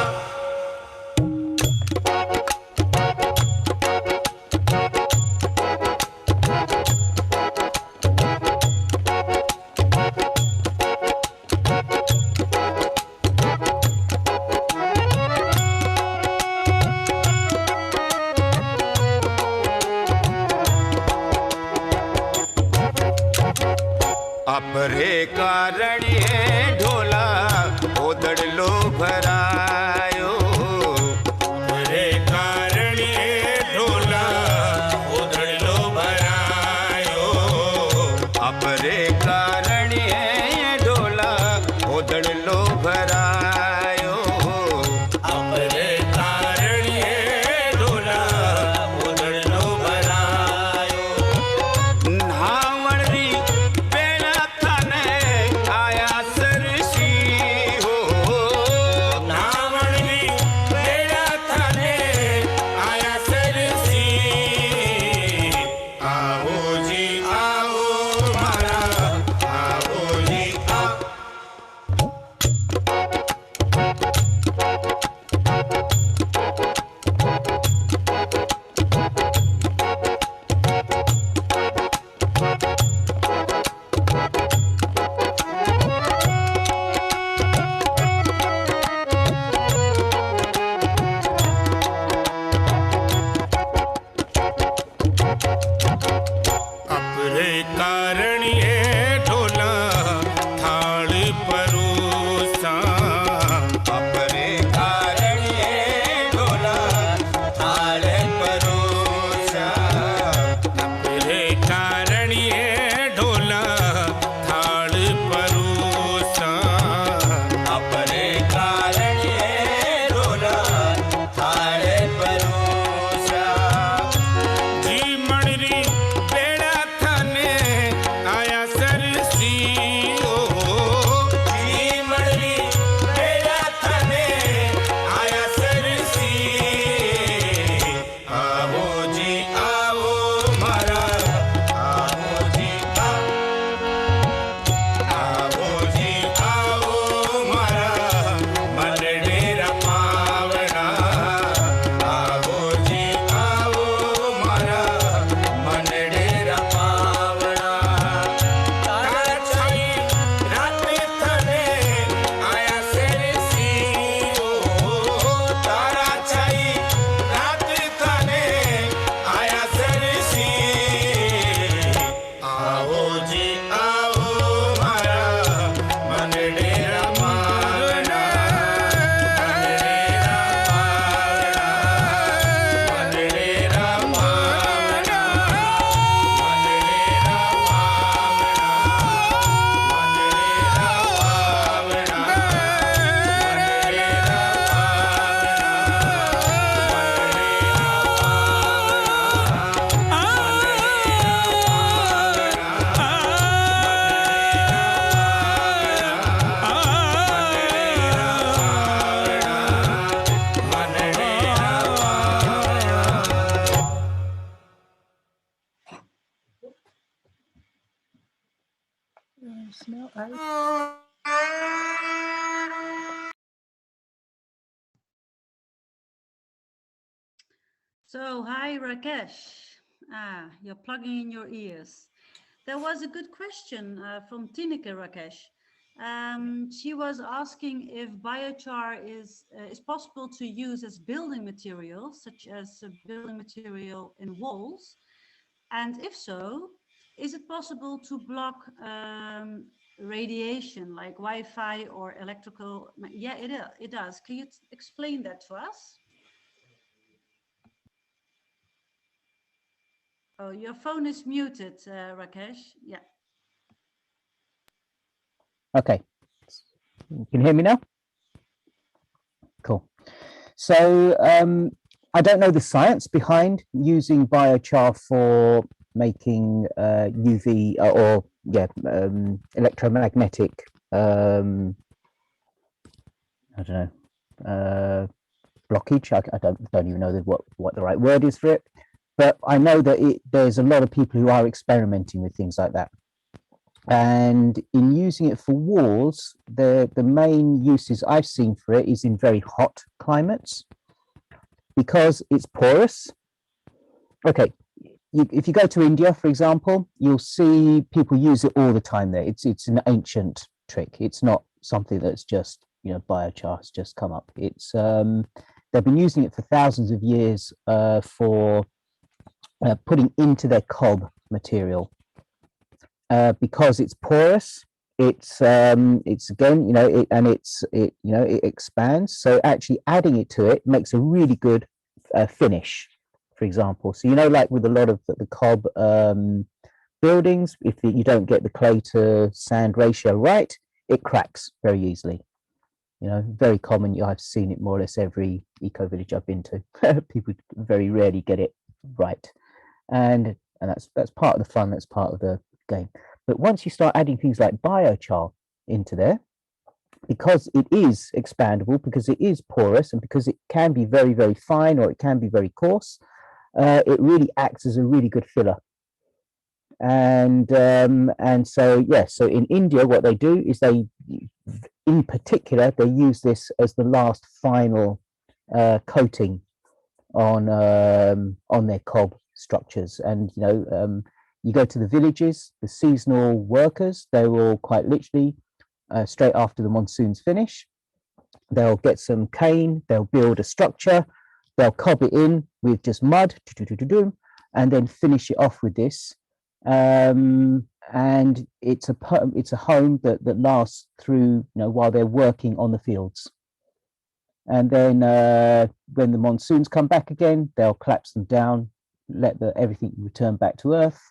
अपरे कारण ये ढोला ओदड़ लो भरायो अपरे कारण ये ढोला ओदड़ लो भरायो अपरे कारण ये ढोला ओदड़ लो भरायो अपरे कारण ये ढोला ओदड़ लो भरायो नावण री बेड़ा थने आया सरसी हो नावण री बेड़ा थने आया सरसी आओ जी आओ मारा आओ जी आ अपरे कारण ये ढोला थाल परोसा अपरे कारण ये ढोला थाल परोसा अपरे कारण ये ढोला थाल परोसा अपरे कारण ये ढोला थाल परोसा जी मणरी बेड़ा थने आया सरसी हो जी मणरी बेड़ा थने आया सरसी आवो जी आवो मारा आवो जी आवो जी आवो मारा मन डेरा पावना आवो जी आवो मारा मन डेरा पावना तारा छाई रात थने आया सरसी हो तारा छाई रात थने आया सरसी आओ जी आओ मारा मन डेरा पावना मन डेरा पावना मन डेरा पावना मन डेरा Smell ice. So, hi Rakesh. You're plugging in your ears. There was a good question from Tineke Rakesh. She was asking if biochar is possible to use as building material, such as a building material in walls. And if so, is it possible to block radiation like Wi-Fi or electrical? Yeah, it does. Can you explain that to us? Oh, your phone is muted, Rakesh. Yeah. Okay. You can hear me now? Cool. So I don't know the science behind using biochar for making UV or electromagnetic, I don't know, blockage. I don't even know what the right word is for it, but I know that there's a lot of people who are experimenting with things like that. And in using it for walls, the main uses I've seen for it is in very hot climates, because it's porous. Okay, if you go to India, for example, you'll see people use it all the time there. It's an ancient trick. It's not something that's just, you know, biochar has just come up. It's they've been using it for thousands of years for putting into their cob material. Because it's porous, it's again, you know, it expands. So actually adding it to it makes a really good finish, for example. So, you know, like with a lot of the cob buildings, if you don't get the clay to sand ratio right, it cracks very easily. You know, very common. I've seen it more or less every eco village I've been to. People very rarely get it right, and that's part of the fun. That's part of the game. But once you start adding things like biochar into there, because it is expandable, because it is porous, and because it can be very, very fine or it can be very coarse, it really acts as a really good filler. And so so in India, what they do is they, in particular, they use this as the last final coating on their cob structures. And you know, you go to the villages, the seasonal workers, they will quite literally, straight after the monsoons finish, they'll get some cane, they'll build a structure, they'll cob it in with just mud, and then finish it off with this. And it's a home that lasts through, you know, while they're working on the fields. And then when the monsoons come back again, they'll collapse them down, let everything return back to earth,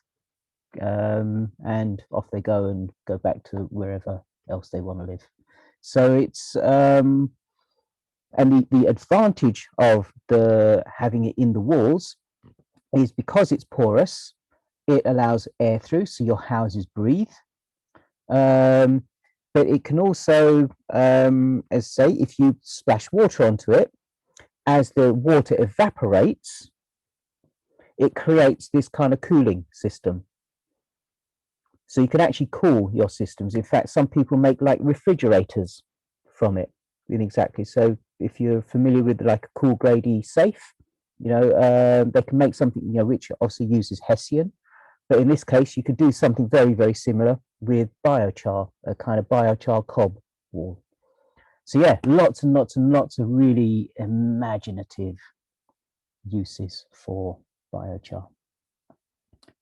and off they go and go back to wherever else they want to live. So it's and the advantage of having it in the walls is because it's porous, it allows air through, so your houses breathe. But it can also, as say, if you splash water onto it, as the water evaporates, it creates this kind of cooling system. So you can actually cool your systems. In fact, some people make like refrigerators from it. Exactly. So if you're familiar with like a cool grady safe, you know, they can make something, you know, which obviously uses Hessian. But in this case, you could do something very, very similar with biochar, a kind of biochar cob wall. So yeah, lots and lots and lots of really imaginative uses for biochar.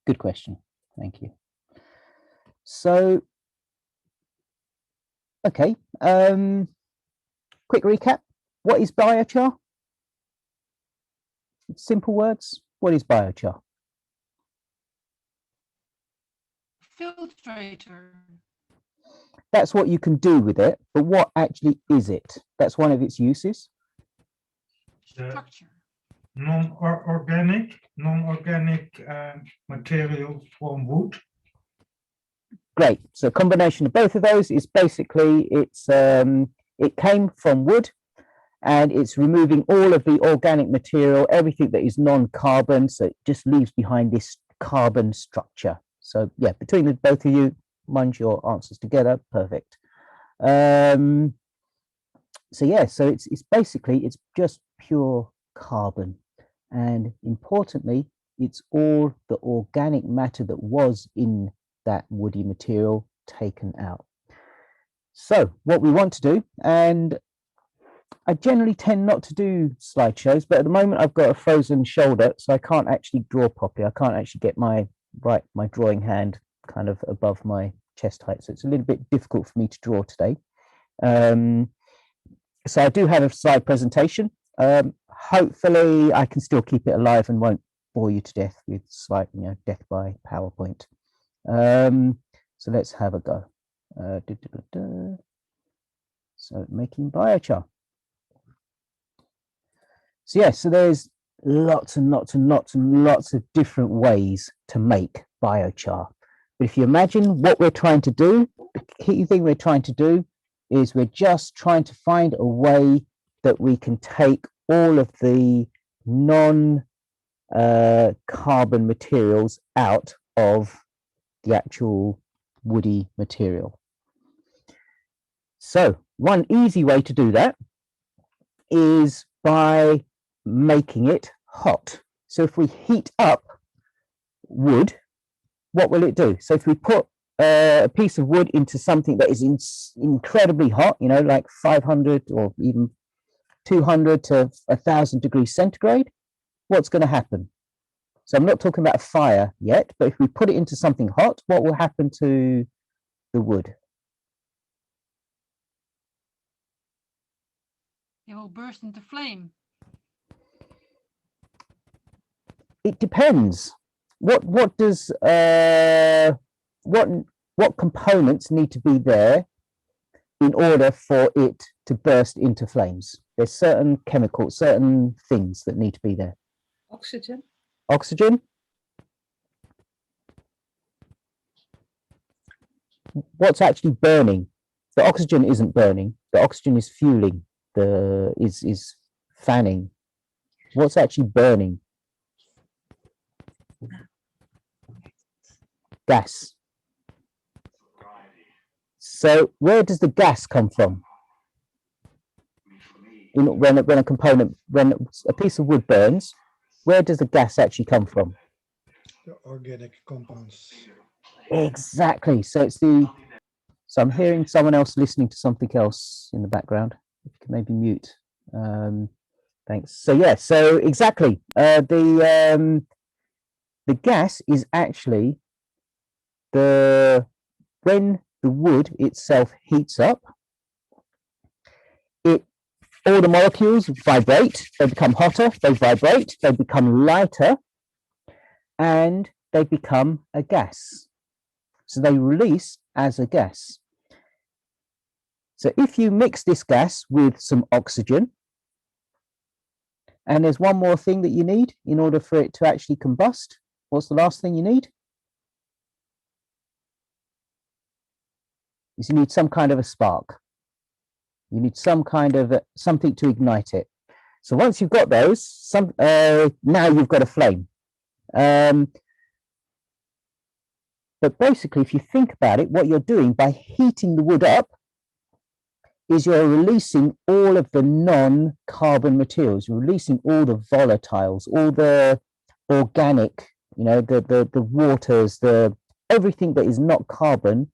Good question. Thank you. So, okay, quick recap. What is biochar? Simple words. What is biochar? Filtrator. That's what you can do with it, but what actually is it? That's one of its uses. Structure. Non-organic material from wood. Great. So a combination of both of those is basically it came from wood, and it's removing all of the organic material, everything that is non-carbon, so it just leaves behind this carbon structure. So yeah, between the both of you, munge your answers together, perfect. So yeah, so it's basically, it's just pure carbon, and importantly, it's all the organic matter that was in that woody material taken out. So what we want to do, and I generally tend not to do slideshows, but at the moment I've got a frozen shoulder, so I can't actually draw properly. I can't actually get my drawing hand kind of above my chest height, so it's a little bit difficult for me to draw today. So I do have a slide presentation. Hopefully I can still keep it alive and won't bore you to death with slide, death by PowerPoint. So let's have a go. So making biochar. So yeah, so there's lots and lots and lots and lots of different ways to make biochar. But if you imagine what we're trying to do, the key thing we're trying to do is we're just trying to find a way that we can take all of the non-carbon materials out of the actual woody material. So one easy way to do that is by making it hot. So if we heat up wood, what will it do? So if we put a piece of wood into something that is incredibly hot, like 500 or even 200 to 1,000 degrees centigrade, what's going to happen? So I'm not talking about a fire yet, but if we put it into something hot, what will happen to the wood? It will burst into flame. It depends. What components need to be there in order for it to burst into flames? There's certain chemicals, certain things that need to be there. Oxygen. Oxygen. What's actually burning? The oxygen isn't burning. The oxygen is fueling. Is fanning. What's actually burning? Gas. So where does the gas come from? When a piece of wood burns, where does the gas actually come from? The organic compounds. Exactly. So so I'm hearing someone else listening to something else in the background. If you can maybe mute. Thanks. So yeah, so exactly. The gas is actually when the wood itself heats up, all the molecules vibrate, they become hotter, they vibrate, they become lighter, and they become a gas. So they release as a gas. So if you mix this gas with some oxygen, and there's one more thing that you need in order for it to actually combust, what's the last thing you need? Is you need some kind of a spark. You need some kind of something to ignite it. So once you've got those, now you've got a flame. But basically, if you think about it, what you're doing by heating the wood up is you're releasing all of the non-carbon materials. You're releasing all the volatiles, all the organic, the waters, everything that is not carbon.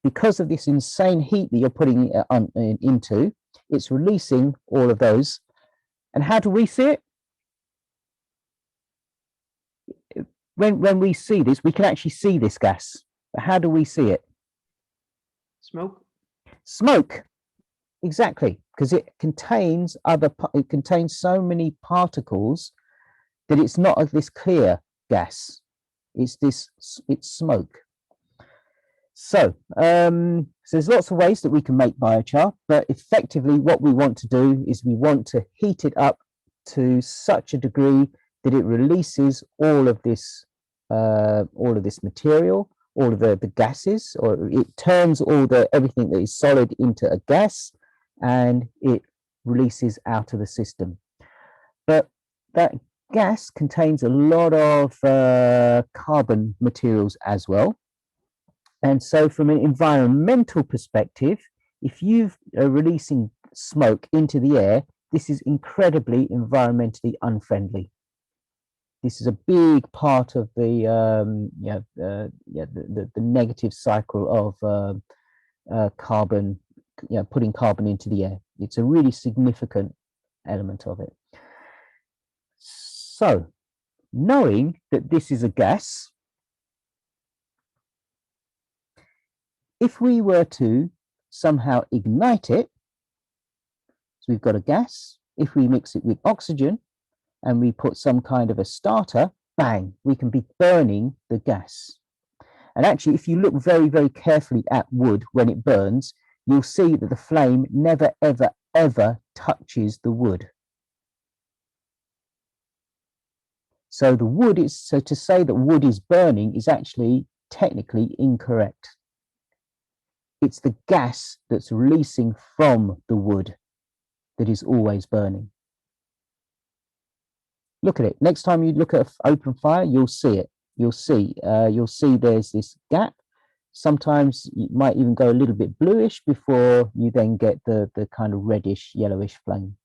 Because of this insane heat that you're putting it into, it's releasing all of those. And how do we see it? When we see this, we can actually see this gas. But how do we see it? Smoke. Smoke, exactly, because it contains so many particles that it's not this clear gas. It's smoke. So there's lots of ways that we can make biochar, but effectively what we want to do is we want to heat it up to such a degree that it releases all of this material, all of the gases, or it turns everything that is solid into a gas, and it releases out of the system. But that gas contains a lot of carbon materials as well. And so from an environmental perspective, if you are releasing smoke into the air, this is incredibly environmentally unfriendly. This is a big part of the negative cycle of carbon, putting carbon into the air. It's a really significant element of it. So knowing that this is a gas, if we were to somehow ignite it, so we've got a gas, if we mix it with oxygen and we put some kind of a starter, bang, we can be burning the gas. And actually, if you look very, very carefully at wood when it burns, you'll see that the flame never, ever, ever touches the wood. So the wood is, so to say that wood is burning is actually technically incorrect. It's the gas that's releasing from the wood that is always burning. Look at it. Next time you look at an open fire, you'll see it. You'll see there's this gap. Sometimes it might even go a little bit bluish before you then get the kind of reddish, yellowish flame.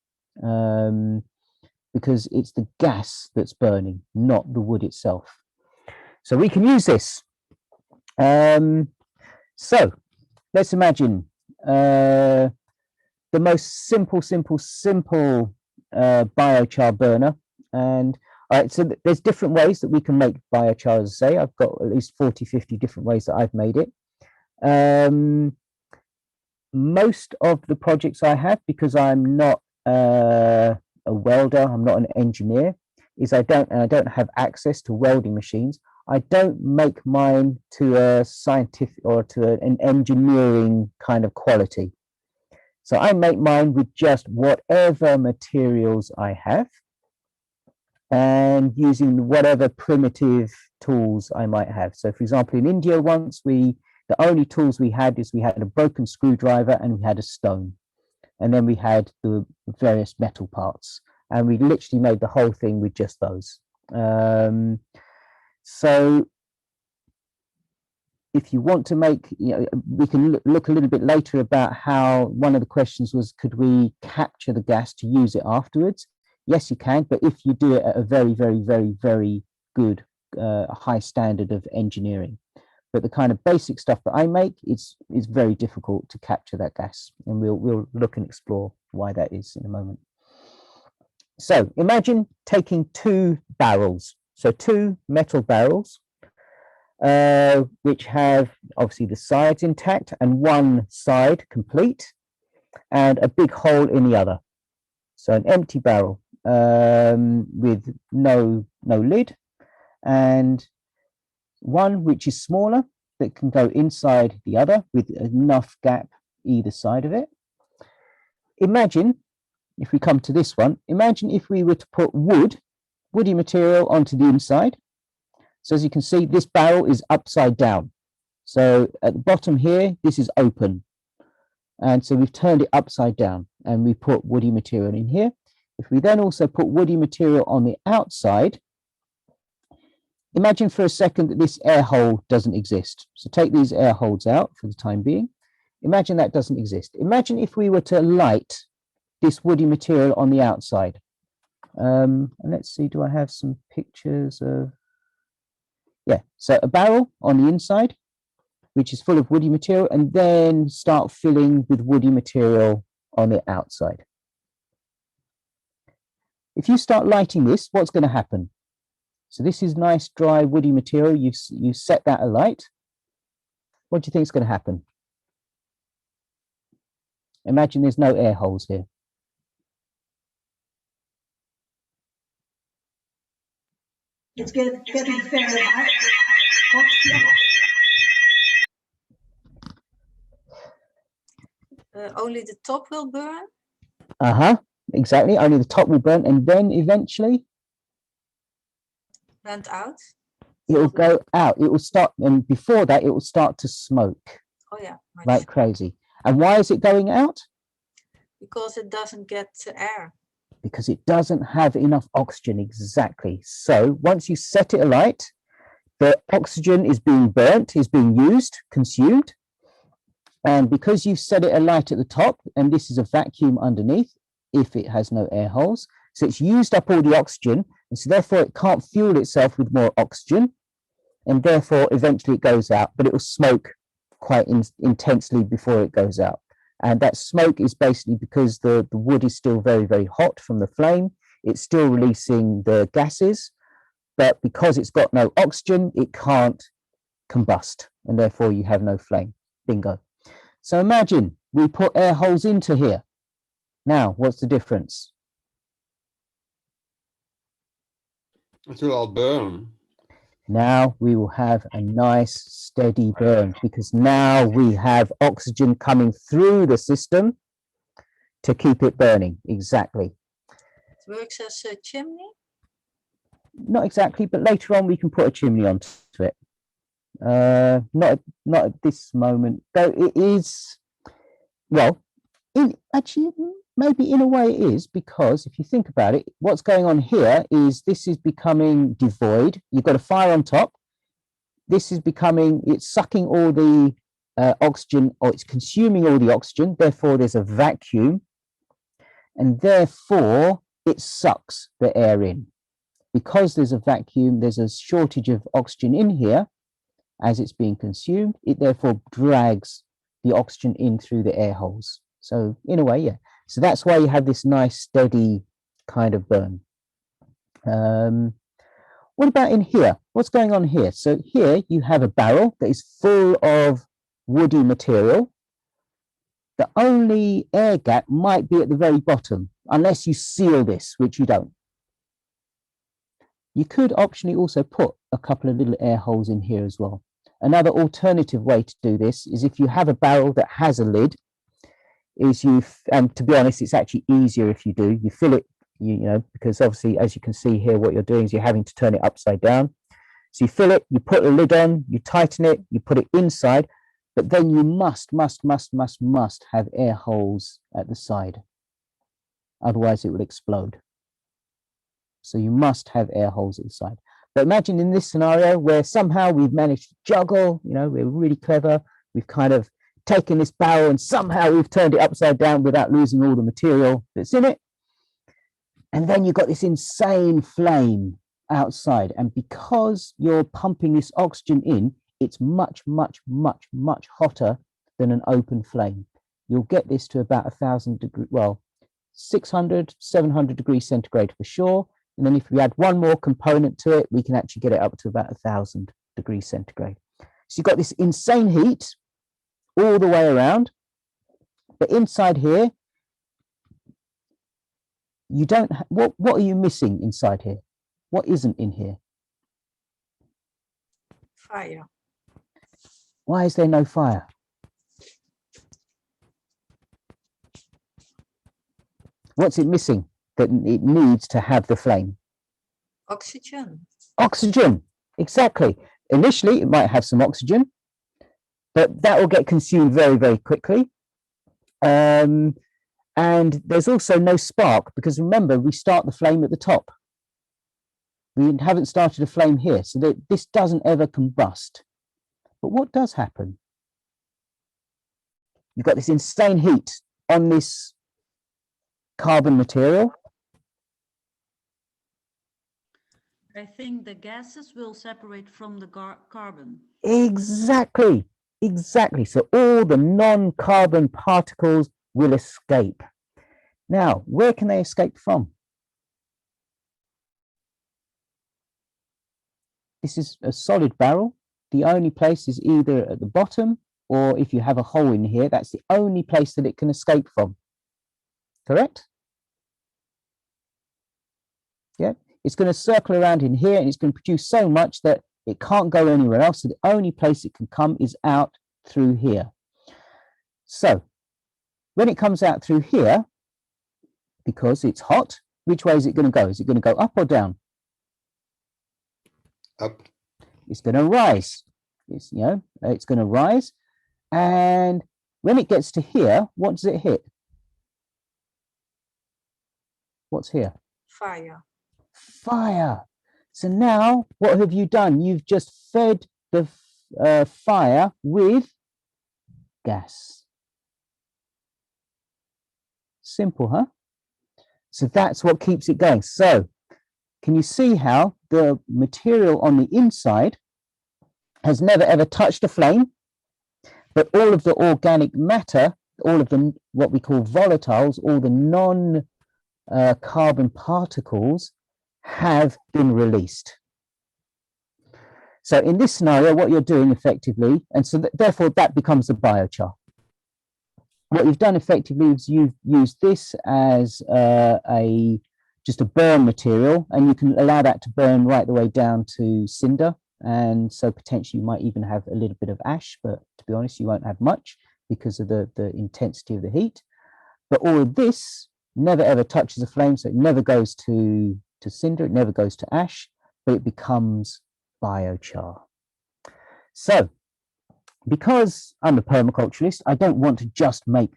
Because it's the gas that's burning, not the wood itself. So we can use this. So let's imagine the most simple biochar burner. And all right, so there's different ways that we can make biochar, as I say. I've got at least 40, 50 different ways that I've made it. Most of the projects I have, because I'm not a welder, I'm not an engineer, is I don't have access to welding machines. I don't make mine to a scientific or to an engineering kind of quality. So I make mine with just whatever materials I have and using whatever primitive tools I might have. So for example, in India once, the only tools we had is we had a broken screwdriver and we had a stone. And then we had the various metal parts. And we literally made the whole thing with just those. So if you want to make, we can look a little bit later about how one of the questions was, could we capture the gas to use it afterwards? Yes, you can, but if you do it at a very, very, very, very good, high standard of engineering. But the kind of basic stuff that I make, it's very difficult to capture that gas. And we'll look and explore why that is in a moment. So imagine taking two barrels, so two metal barrels, which have obviously the sides intact and one side complete, and a big hole in the other. So an empty barrel with no lid, and one which is smaller that can go inside the other with enough gap either side of it. Imagine, if we come to this one, imagine if we were to put woody material onto the inside. So as you can see, this barrel is upside down. So at the bottom here, this is open. And so we've turned it upside down and we put woody material in here. If we then also put woody material on the outside, imagine for a second that this air hole doesn't exist. So take these air holes out for the time being. Imagine that doesn't exist. Imagine if we were to light this woody material on the outside. And let's see, do I have some pictures of... Yeah, so a barrel on the inside, which is full of woody material, and then start filling with woody material on the outside. If you start lighting this, what's going to happen? So this is nice, dry, woody material. You set that alight. What do you think is going to happen? Imagine there's no air holes here. It's getting very hot. Only the top will burn? Exactly. Only the top will burn, and then eventually Went out? it will go out. It will start, and before that, it will start to smoke. Oh yeah. Like crazy. And why is it going out? Because it doesn't get air. Because it doesn't have enough oxygen, exactly. So once you set it alight, the oxygen is being burnt, is being used, consumed. And because you've set it alight at the top, and this is a vacuum underneath, if it has no air holes, so it's used up all the oxygen, and so therefore it can't fuel itself with more oxygen, and therefore eventually it goes out, but it will smoke quite intensely before it goes out. And that smoke is basically because the wood is still very, very hot from the flame. It's still releasing the gases, but because it's got no oxygen, it can't combust, and therefore you have no flame. Bingo. So imagine we put air holes into here. Now, what's the difference? It will all burn. Now we will have a nice steady burn because now we have oxygen coming through the system to keep it burning. Exactly. It works as a chimney? Not exactly, but later on we can put a chimney onto it. Not at this moment, though it is, well, actually, maybe in a way it is, because if you think about it, what's going on here is this is becoming devoid. You've got a fire on top. This is becoming, it's sucking all the oxygen, or it's consuming all the oxygen. Therefore, there's a vacuum, and therefore it sucks the air in. Because there's a vacuum, there's a shortage of oxygen in here as it's being consumed. It therefore drags the oxygen in through the air holes. So in a way, yeah. So that's why you have this nice steady kind of burn. What about in here? What's going on here? So here you have a barrel that is full of woody material. The only air gap might be at the very bottom, unless you seal this, which you don't. You could optionally also put a couple of little air holes in here as well. Another alternative way to do this is if you have a barrel that has a lid, and to be honest, it's actually easier if you do. You fill it, you know, because obviously, as you can see here, what you're doing is you're having to turn it upside down. So you fill it, you put a lid on, you tighten it, you put it inside, but then you must have air holes at the side. Otherwise, it will explode. So you must have air holes at the side. But imagine in this scenario where somehow we've managed to juggle, you know, we're really clever. We've kind of taken this barrel and somehow we've turned it upside down without losing all the material that's in it. And then you've got this insane flame outside. And because you're pumping this oxygen in, it's much hotter than an open flame. You'll get this to about 1,000 degrees, well, 600, 700 degrees centigrade for sure. And then if we add one more component to it, we can actually get it up to about 1,000 degrees centigrade. So you've got this insane heat all the way around, but inside here, you don't, what are you missing inside here? What isn't in here? Fire. Why is there no fire? What's it missing that it needs to have the flame? Oxygen. Oxygen, exactly. Initially, it might have some oxygen, but that will get consumed very quickly. And there's also no spark, because remember, we start the flame at the top. We haven't started a flame here, so that this doesn't ever combust. But what does happen? You've got this insane heat on this carbon material. I think the gases will separate from the carbon. Exactly. So all the non-carbon particles will escape. Now, where can they escape from? This is a solid barrel. The only place is either at the bottom, or if you have a hole in here, that's the only place that it can escape from. Correct? Yeah, it's going to circle around in here and it's going to produce so much that it can't go anywhere else. So the only place it can come is out through here. So when it comes out through here, because it's hot, which way is it going to go? Is it going to go up or down? Up. It's going to rise. It's, you know, it's going to rise. And when it gets to here, what does it hit? What's here? Fire. Fire. So now what have you done? You've just fed the fire with gas. Simple, huh? So that's what keeps it going. So can you see how the material on the inside has never ever touched a flame, but all of the organic matter, all of the what we call volatiles, all the non-carbon particles have been released. So in this scenario, what you're doing effectively, and so therefore that becomes the biochar. What you've done effectively is you've used this as just a burn material, and you can allow that to burn right the way down to cinder. And so potentially you might even have a little bit of ash, but to be honest, you won't have much because of the intensity of the heat. But all of this never ever touches a flame, so it never goes to cinder, it never goes to ash, but it becomes biochar. So because I'm a permaculturalist, I don't want to just make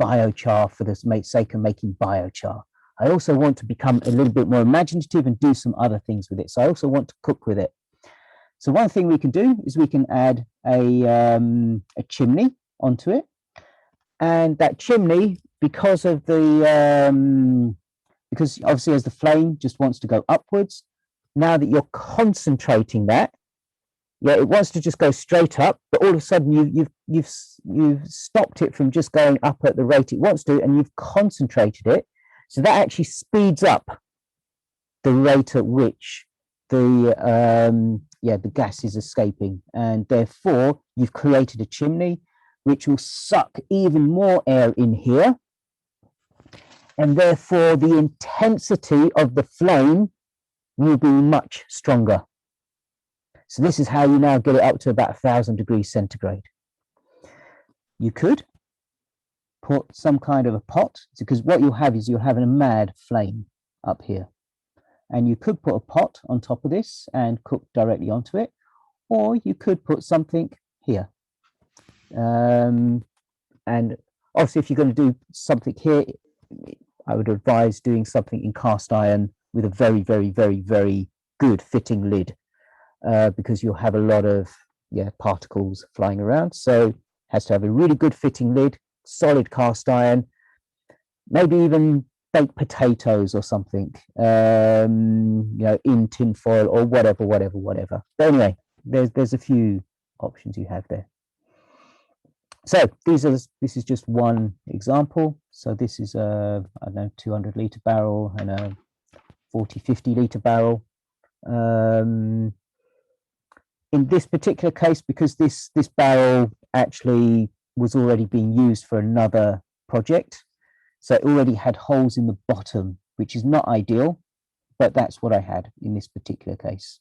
biochar for the sake of making biochar. I also want to become a little bit more imaginative and do some other things with it. So I also want to cook with it. So one thing we can do is we can add a chimney onto it. And that chimney, because of the, because obviously as the flame just wants to go upwards, now that you're concentrating that, yeah, it wants to just go straight up, but all of a sudden you've stopped it from just going up at the rate it wants to, and you've concentrated it. So that actually speeds up the rate at which the gas is escaping, and therefore you've created a chimney which will suck even more air in here, and therefore the intensity of the flame will be much stronger. So this is how you now get it up to about 1,000 degrees centigrade. You could put some kind of a pot, because what you'll have is you'll have a mad flame up here. And you could put a pot on top of this and cook directly onto it, or you could put something here. And obviously if you're going to do something here, I would advise doing something in cast iron with a very, very, very, very good fitting lid, because you'll have a lot of particles flying around. So it has to have a really good fitting lid, solid cast iron, maybe even baked potatoes or something, in tin foil or whatever. But anyway, there's a few options you have there. So this is just one example. So this is a, I don't know, 200 litre barrel and a 40-50 litre barrel. In this particular case, because this barrel actually was already being used for another project, so it already had holes in the bottom, which is not ideal, but that's what I had in this particular case.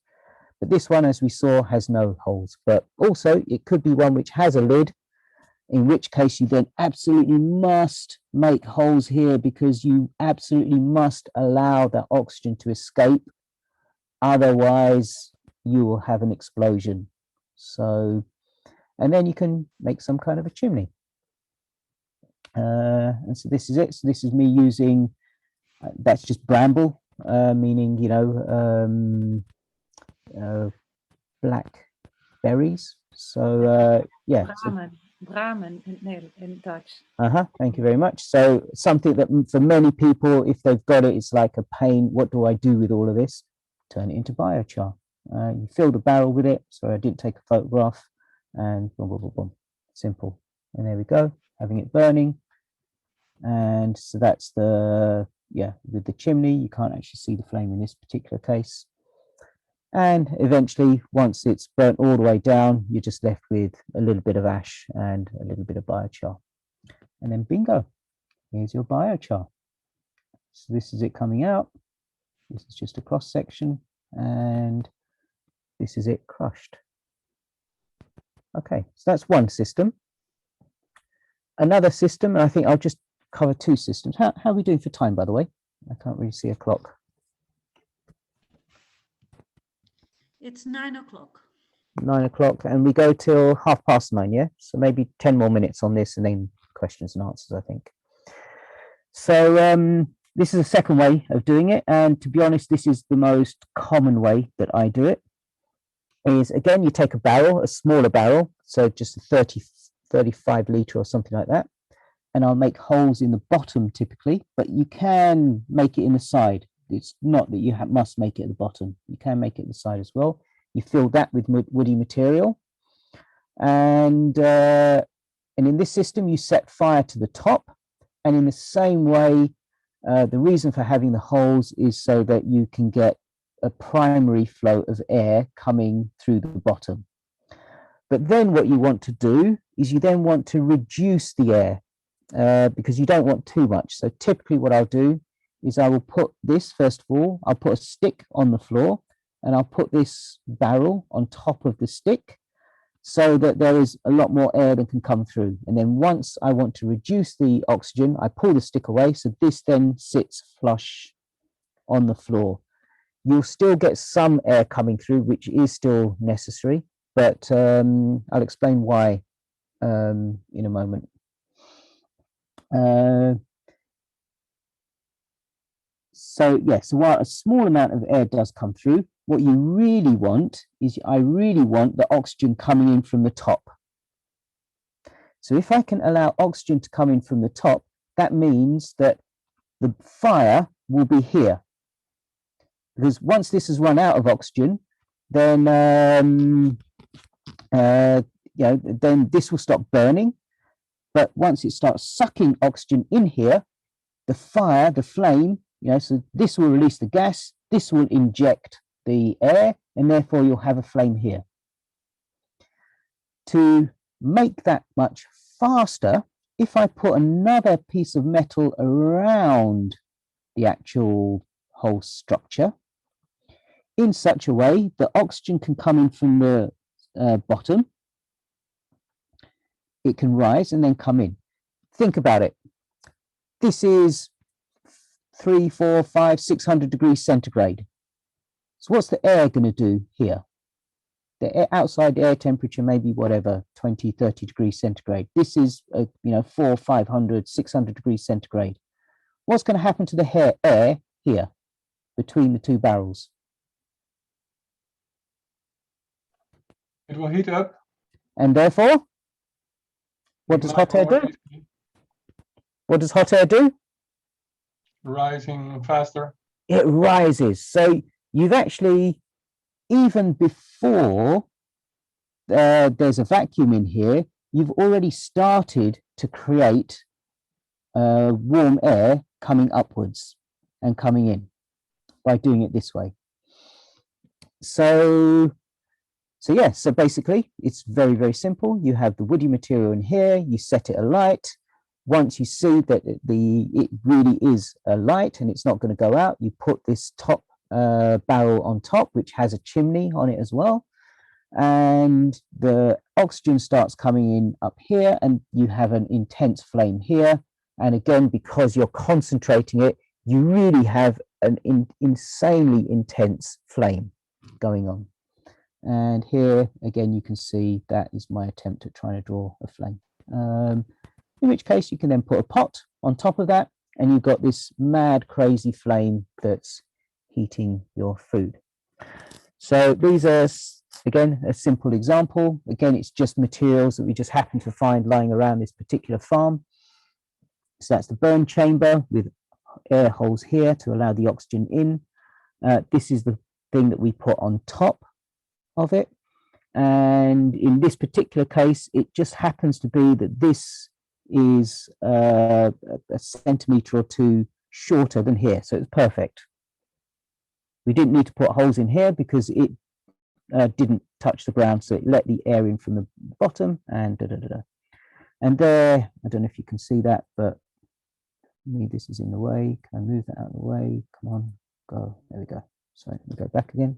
But this one, as we saw, has no holes, but also it could be one which has a lid, in which case you then absolutely must make holes here, because you absolutely must allow that oxygen to escape. Otherwise, you will have an explosion. So, and then you can make some kind of a chimney. And so this is it. So this is me using, that's just bramble, meaning, black berries. So, yeah. Bramen in Dutch. Thank you very much. So something that for many people, if they've got it, it's like a pain. What do I do with all of this? Turn it into biochar. You fill the barrel with it. So I didn't take a photograph, and boom, boom, boom, boom. Simple. And there we go, having it burning. And so that's the, with the chimney, you can't actually see the flame in this particular case. And eventually, once it's burnt all the way down, you're just left with a little bit of ash and a little bit of biochar. And then bingo, here's your biochar. So this is it coming out. This is just a cross section, and this is it crushed. Okay, so that's one system. Another system, and I think I'll just cover two systems. How are we doing for time, by the way? I can't really see a clock. It's 9 o'clock. 9 o'clock, and we go till 9:30, yeah? So maybe 10 more minutes on this, and then questions and answers, I think. So this is a second way of doing it, and to be honest, this is the most common way that I do it. Is, again, you take a barrel, a smaller barrel, so just a 35 litre or something like that, and I'll make holes in the bottom typically, but you can make it in the side. It's not that you must make it at the bottom. You can make it at the side as well. You fill that with woody material, and in this system you set fire to the top, and in the same way, the reason for having the holes is so that you can get a primary flow of air coming through the bottom. But then what you want to do is you then want to reduce the air because you don't want too much. So typically what I'll do is I will put this, first of all, I'll put a stick on the floor and I'll put this barrel on top of the stick so that there is a lot more air that can come through. And then once I want to reduce the oxygen, I pull the stick away. So this then sits flush on the floor. You'll still get some air coming through, which is still necessary, but I'll explain why in a moment. So while a small amount of air does come through, what you really want is I really want the oxygen coming in from the top. So if I can allow oxygen to come in from the top, that means that the fire will be here. Because once this has run out of oxygen, then then this will stop burning. But once it starts sucking oxygen in here, the fire, the flame, so this will release the gas, this will inject the air, and therefore you'll have a flame here. To make that much faster, if I put another piece of metal around the actual whole structure in such a way that oxygen can come in from the bottom, it can rise and then come in. Think about it. This is 300, 400, 500, 600 degrees centigrade. So what's the air going to do here? The air, outside air temperature may be whatever, 20, 30 degrees centigrade. This is 400, 500, 600 degrees centigrade. What's going to happen to the air here between the two barrels? It will heat up. And therefore, what does hot air do? What does hot air do? Rising faster. It rises. So you've actually, even before there's a vacuum in here, you've already started to create warm air coming upwards and coming in by doing it this way. So basically it's very, very simple. You have the woody material in here, you set it alight. Once you see that it really is alight and it's not going to go out, you put this top barrel on top, which has a chimney on it as well. And the oxygen starts coming in up here and you have an intense flame here. And again, because you're concentrating it, you really have an insanely intense flame going on. And here, again, you can see that is my attempt at trying to draw a flame. In which case you can then put a pot on top of that and you've got this mad, crazy flame that's heating your food. So these are, again, a simple example. Again, it's just materials that we just happen to find lying around this particular farm. So that's the burn chamber with air holes here to allow the oxygen in. This is the thing that we put on top of it. And in this particular case, it just happens to be that this is a centimetre or two shorter than here. So it's perfect. We didn't need to put holes in here because it didn't touch the ground. So it let the air in from the bottom and And there, I don't know if you can see that, but maybe this is in the way. Can I move that out of the way? Come on, go. There we go. Sorry, let me go back again.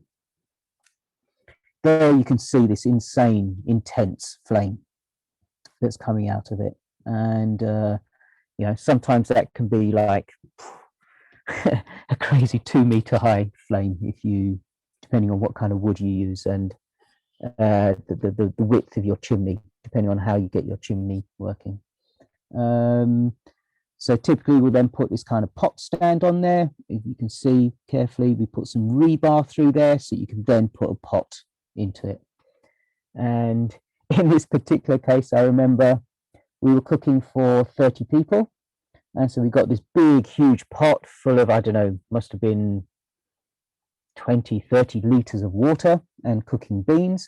There you can see this insane, intense flame that's coming out of it. And, sometimes that can be like a crazy 2 meter high flame depending on what kind of wood you use and the width of your chimney, depending on how you get your chimney working. So typically we'll then put this kind of pot stand on there. If you can see carefully, we put some rebar through there so you can then put a pot into it. And in this particular case, I remember we were cooking for 30 people. And so we got this big, huge pot full of, I don't know, must have been 20, 30 litres of water and cooking beans.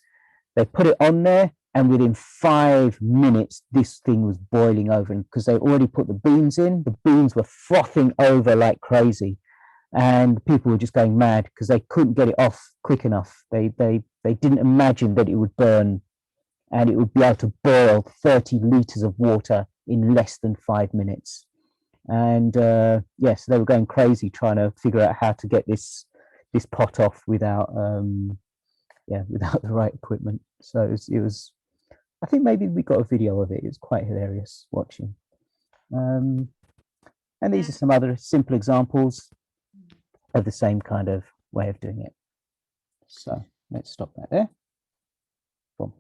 They put it on there and within 5 minutes, this thing was boiling over. And because they already put the beans in, the beans were frothing over like crazy. and people were just going mad because they couldn't get it off quick enough. They didn't imagine that it would burn and it would be able to boil 30 liters of water in less than 5 minutes. And yes, they were going crazy trying to figure out how to get this pot off without without the right equipment. So it was I think maybe we got a video of it. It was quite hilarious watching. And these are some other simple examples of the same kind of way of doing it. So let's stop that there. Boom.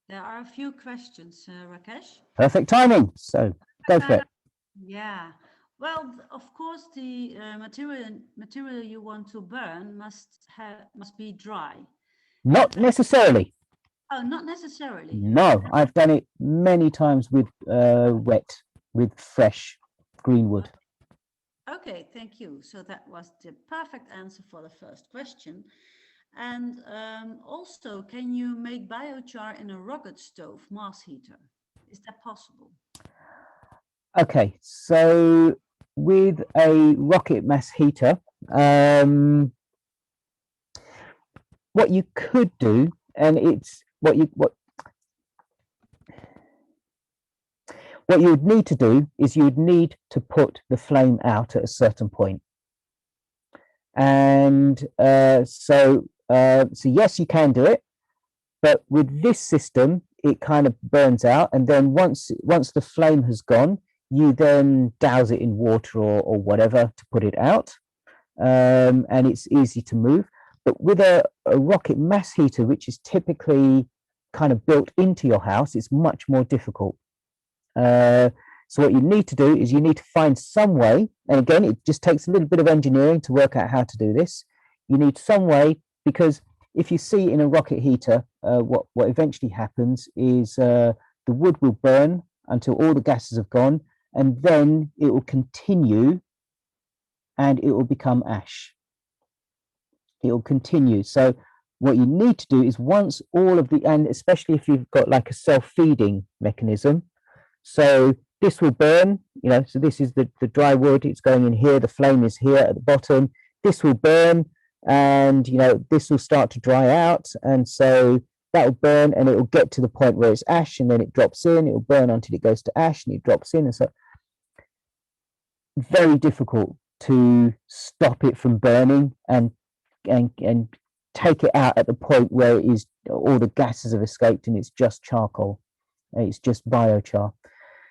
There are a few questions, Rakesh. Perfect timing. So go for it. Yeah. Well, of course, the material you want to burn must be dry. Not necessarily. Oh, not necessarily. No, I've done it many times with with fresh green wood. Okay, thank you. So that was the perfect answer for the first question. And also, can you make biochar in a rocket stove mass heater? Is that possible? Okay, so with a rocket mass heater, what you could do, and it's what you would need to do is you would need to put the flame out at a certain point. And so yes, you can do it, but with this system, it kind of burns out, and then once the flame has gone, you then douse it in water or whatever to put it out, and it's easy to move. But with a rocket mass heater, which is typically kind of built into your house, it's much more difficult. So what you need to do is you need to find some way, and again, it just takes a little bit of engineering to work out how to do this. You need some way, because if you see in a rocket heater, what eventually happens is the wood will burn until all the gases have gone, and then it will continue and it will become ash. It will continue. So what you need to do is once all of the, and especially if you've got like a self-feeding mechanism, so this will burn, you know, so this is the dry wood, it's going in here, the flame is here at the bottom, this will burn, and you know, this will start to dry out, and so that will burn and it will get to the point where it's ash, and then it drops in, it will burn until it goes to ash and it drops in, and so very difficult to stop it from burning and take it out at the point where it is all the gases have escaped and it's just charcoal, it's just biochar.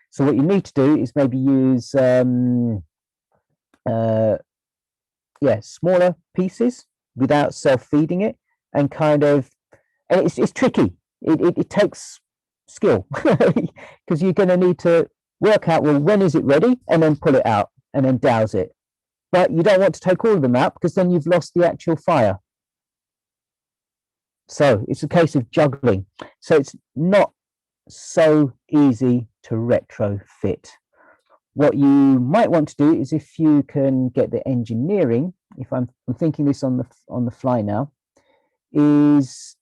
So what you need to do is maybe use smaller pieces without self-feeding it, and kind of, and it's tricky, it takes skill because you're going to need to work out, well, when is it ready, and then pull it out and then douse it. But you don't want to take all of them out because then you've lost the actual fire. So it's a case of juggling. So it's not so easy to retrofit. What you might want to do is, if you can get the engineering, if I'm thinking this on the fly now, is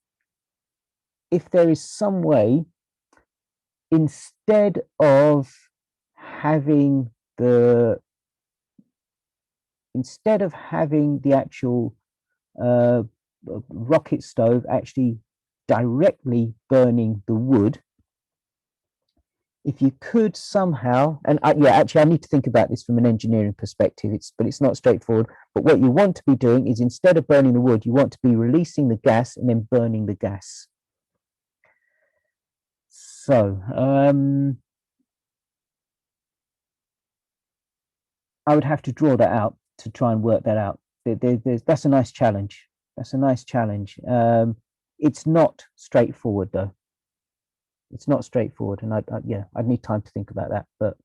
if there is some way, instead of having the actual rocket stove actually directly burning the wood, if you could somehow, and actually I need to think about this from an engineering perspective, but it's not straightforward. But what you want to be doing is, instead of burning the wood, you want to be releasing the gas and then burning the gas. So I would have to draw that out to try and work that out. That's a nice challenge. That's a nice challenge. It's not straightforward though. It's not straightforward, and I'd need time to think about that. But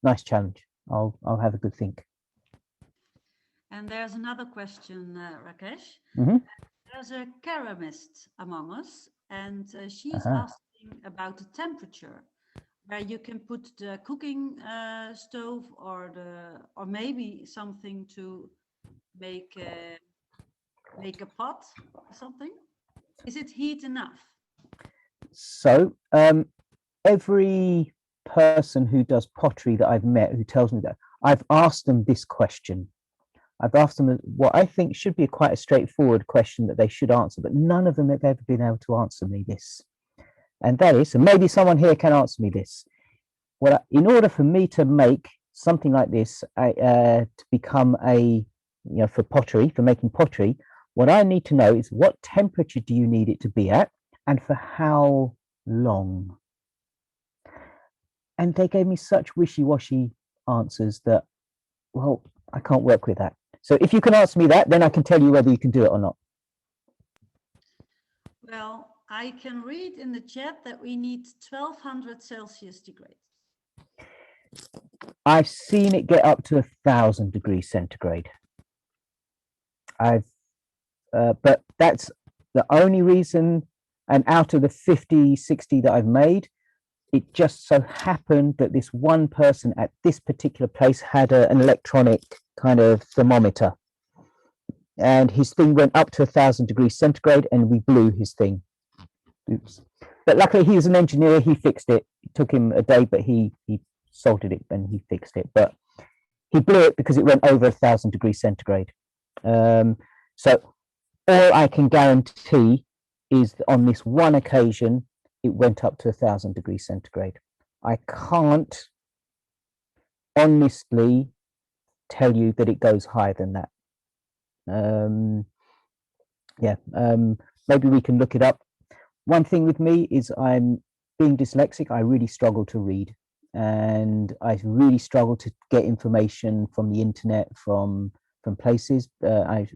nice challenge. I'll have a good think. And there's another question, Rakesh. Mm-hmm. There's a ceramist among us, and she's asking about the temperature, where you can put the cooking stove or maybe something to make a pot or something. Is it heat enough? So every person who does pottery that I've met who tells me that, I've asked them this question. I've asked them what I think should be quite a straightforward question that they should answer, but none of them have ever been able to answer me this. And that is, and maybe someone here can answer me this. Well, in order for me to make something like this, to become for pottery, for making pottery, what I need to know is what temperature do you need it to be at and for how long? And they gave me such wishy-washy answers that, well, I can't work with that. So if you can answer me that, then I can tell you whether you can do it or not. Well, I can read in the chat that we need 1200 Celsius degrees. I've seen it get up to 1000 degrees centigrade. But that's the only reason, and out of the 50, 60 that I've made, it just so happened that this one person at this particular place had an electronic kind of thermometer, and his thing went up to 1000 degrees centigrade and we blew his thing. Oops. But luckily he was an engineer, he fixed it. It took him a day, but he soldered it and he fixed it. But he blew it because it went over 1000 degrees centigrade. So all I can guarantee is that on this one occasion, it went up to 1000 degrees centigrade. I can't honestly tell you that it goes higher than that. Maybe we can look it up. One thing with me is I'm being dyslexic. I really struggle to read, and I really struggle to get information from the internet, from places. I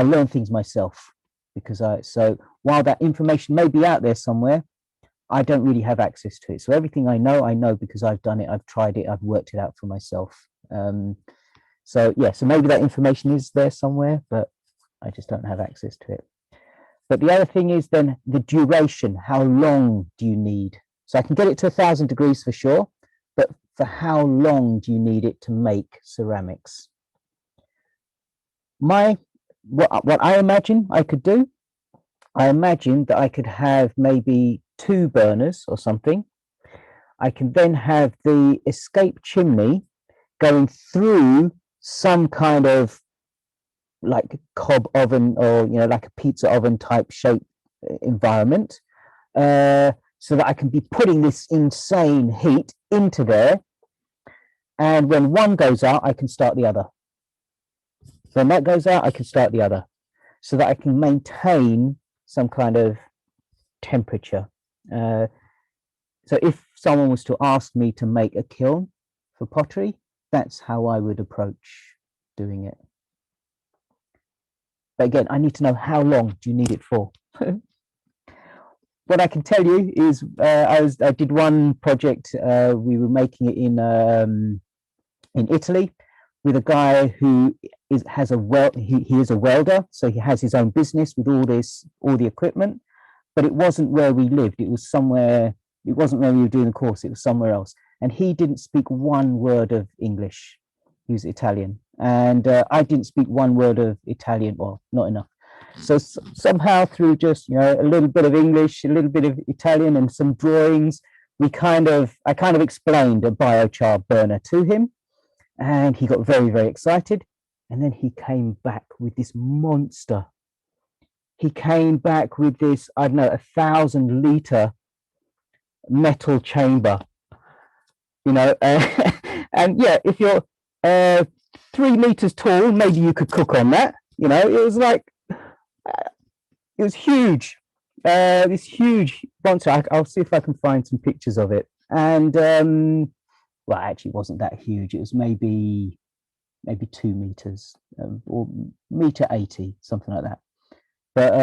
learn things myself because so while that information may be out there somewhere, I don't really have access to it. So everything I know because I've done it, I've tried it, I've worked it out for myself. So maybe that information is there somewhere, but I just don't have access to it. But the other thing is then the duration. How long do you need? So I can get it to 1000 degrees for sure, but for how long do you need it to make ceramics? What I imagine I could do, I imagine that I could have maybe 2 burners or something. I can then have the escape chimney going through some kind of like cob oven or like a pizza oven type shape environment, so that I can be putting this insane heat into there, and when one goes out I can start the other. When that goes out I can start the other, so that I can maintain some kind of temperature. So if someone was to ask me to make a kiln for pottery, that's how I would approach doing it. But again, I need to know how long do you need it for. What I can tell you is I did one project. We were making it in Italy with a guy who is a welder, so he has his own business with all the equipment. But it wasn't where we lived. It was somewhere. It wasn't where we were doing the course. It was somewhere else, and he didn't speak one word of English. He was Italian, and I didn't speak one word of Italian, or not enough. So somehow through just a little bit of English, a little bit of Italian, and some drawings, I kind of explained a biochar burner to him, and he got very, very excited. And then he came back with this monster. He came back with this, I don't know, 1,000 liter metal chamber, and yeah, if you're 3 meters tall, maybe you could cook on that. It was like, it was huge, this huge monster. I'll see if I can find some pictures of it. And well, actually it wasn't that huge. It was maybe 2 meters, or 1.80 meters, something like that. But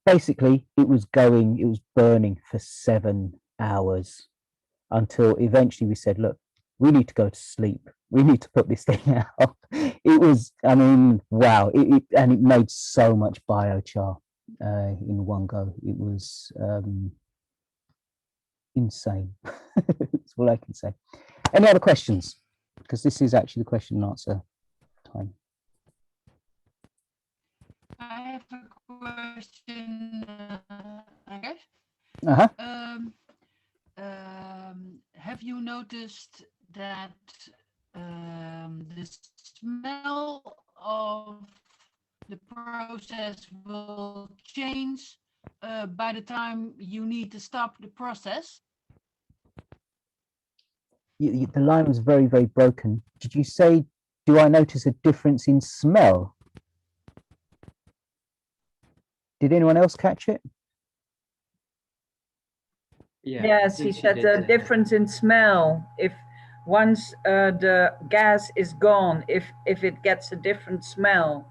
basically it was burning for 7 hours until eventually we said, look, we need to go to sleep. We need to put this thing out. It was, wow. And it made so much biochar in one go. It was insane. That's all I can say. Any other questions? Because this is actually the question and answer time. I have a question, Anke. Uh-huh. Have you noticed that the smell of the process will change by the time you need to stop the process? The line was very, very broken. Did you say, do I notice a difference in smell? Did anyone else catch it? Yeah, Yes, he said the difference in smell. If once the gas is gone, if it gets a different smell.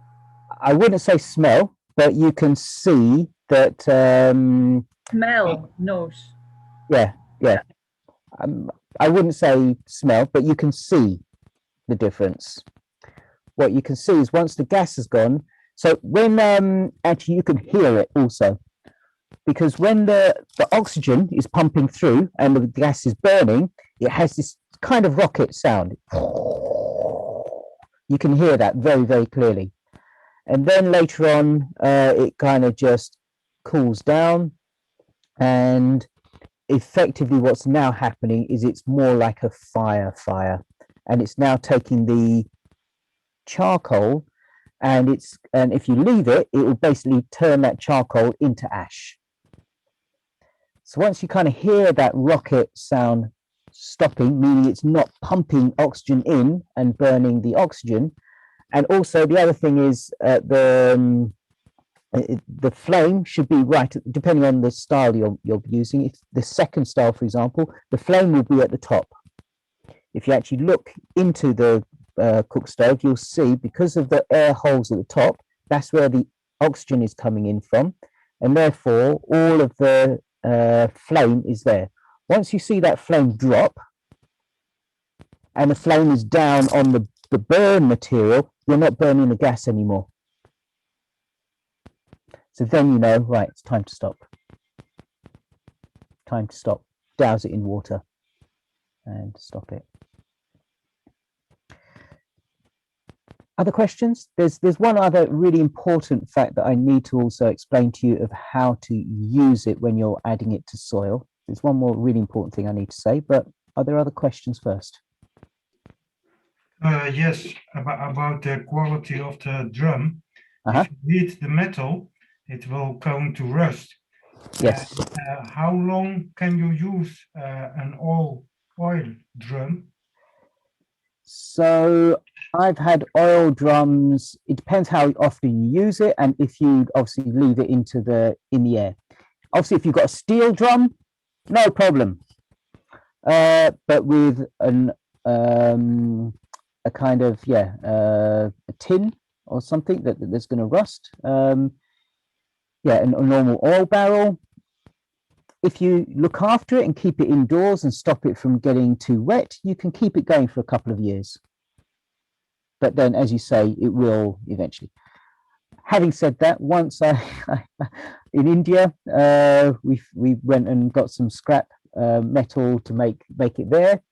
I wouldn't say smell, but you can see that. Smell, nose. Yeah. I wouldn't say smell, but you can see the difference. What you can see is once the gas is gone. So when actually you can hear it also, because when the oxygen is pumping through and the gas is burning, it has this kind of rocket sound. You can hear that very, very clearly. And then later on, it kind of just cools down, and effectively what's now happening is it's more like a fire, and it's now taking the charcoal, and if you leave it, it will basically turn that charcoal into ash. So once you kind of hear that rocket sound stopping, meaning it's not pumping oxygen in and burning the oxygen. And also the other thing is the flame should be right, depending on the style you're using. If the second style, for example, the flame will be at the top. If you actually look into the cook stove, you'll see, because of the air holes at the top, that's where the oxygen is coming in from, and therefore all of the flame is there. Once you see that flame drop and the flame is down on the burn material, you're not burning the gas anymore. So then you know, right, it's time to stop. Time to stop. Douse it in water and stop it. Other questions? There's one other really important fact that I need to also explain to you of how to use it when you're adding it to soil. There's one more really important thing I need to say, but are there other questions first? Yes, about the quality of the drum. If you heat the metal, it will come to rust. Yes. How long can you use an oil drum? So I've had oil drums. It depends how often you use it, and if you obviously leave it in the air. Obviously, if you've got a steel drum, no problem. But with a kind of a tin or something that's going to rust. A normal oil barrel. If you look after it and keep it indoors and stop it from getting too wet, you can keep it going for a couple of years. But then, as you say, it will eventually. Having said that, once in India, we went and got some scrap metal to make it there.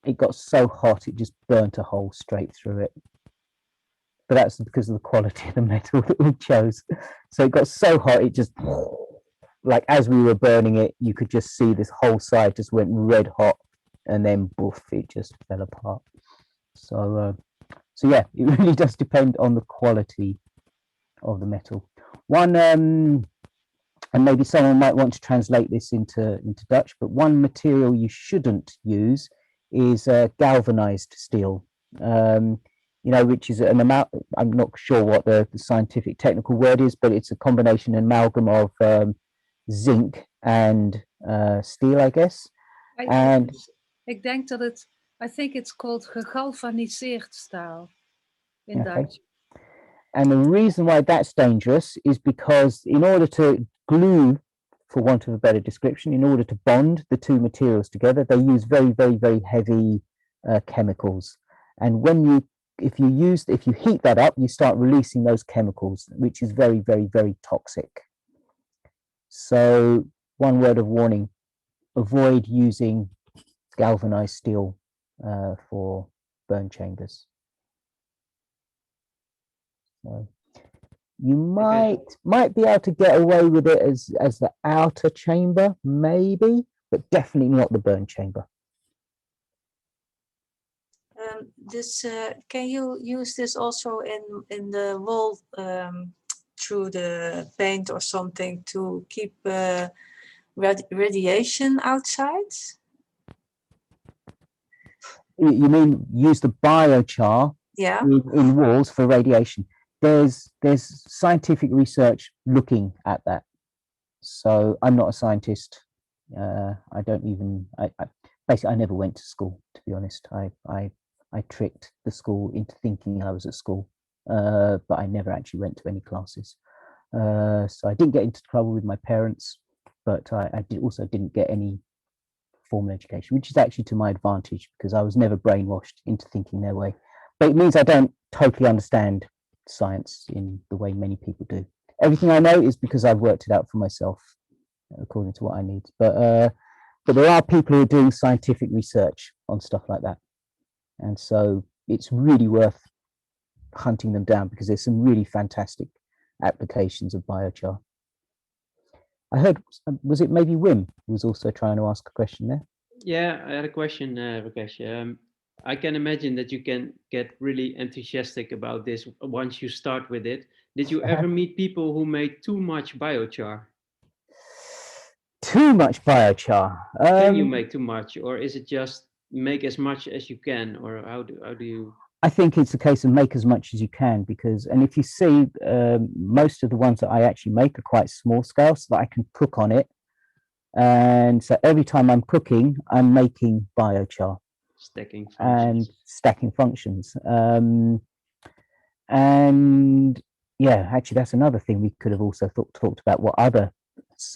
It got so hot, it just burnt a hole straight through it. But that's because of the quality of the metal that we chose. So it got so hot, it just, like as we were burning it, you could just see this whole side just went red hot, and then boof, it just fell apart. So yeah, it really does depend on the quality of the metal. One, and maybe someone might want to translate this into Dutch, but one material you shouldn't use is galvanized steel. Which is an amount, I'm not sure what the scientific technical word is, but it's a combination amalgam of zinc and steel, I guess. Ik denk dat het, I think it's called gegalvaniseerd staal in Dutch. And the reason why that's dangerous is because in order to glue, for want of a better description, in order to bond the two materials together, they use very, very, very heavy chemicals. And if you heat that up, you start releasing those chemicals, which is very, very, very toxic. So one word of warning, avoid using galvanized steel for burn chambers. So you might be able to get away with it as the outer chamber, maybe, but definitely not the burn chamber. this can you use this also in the wall through the paint or something to keep radiation outside? You mean use the biochar Yeah. in walls for radiation? There's scientific research looking at that. So I'm not a scientist. I don't even. Basically, I never went to school, to be honest. I tricked the school into thinking I was at school, but I never actually went to any classes. So I didn't get into trouble with my parents, but I also didn't get any formal education, which is actually to my advantage because I was never brainwashed into thinking their way. But it means I don't totally understand science in the way many people do. Everything I know is because I've worked it out for myself according to what I need. But there are people who are doing scientific research on stuff like that. And so it's really worth hunting them down because there's some really fantastic applications of biochar. I heard, was it maybe Wim who was also trying to ask a question there? Yeah, I had a question, Rakesh. I can imagine that you can get really enthusiastic about this once you start with it. Did you ever meet people who made too much biochar? Too much biochar? Can you make too much, or is it just make as much as you can, or how do you? I think it's a case of make as much as you can because, and if you see, most of the ones that I actually make are quite small scale so that I can cook on it. And so every time I'm cooking, I'm making biochar. Stacking functions. And stacking functions. And yeah, actually that's another thing we could have also talked about, what other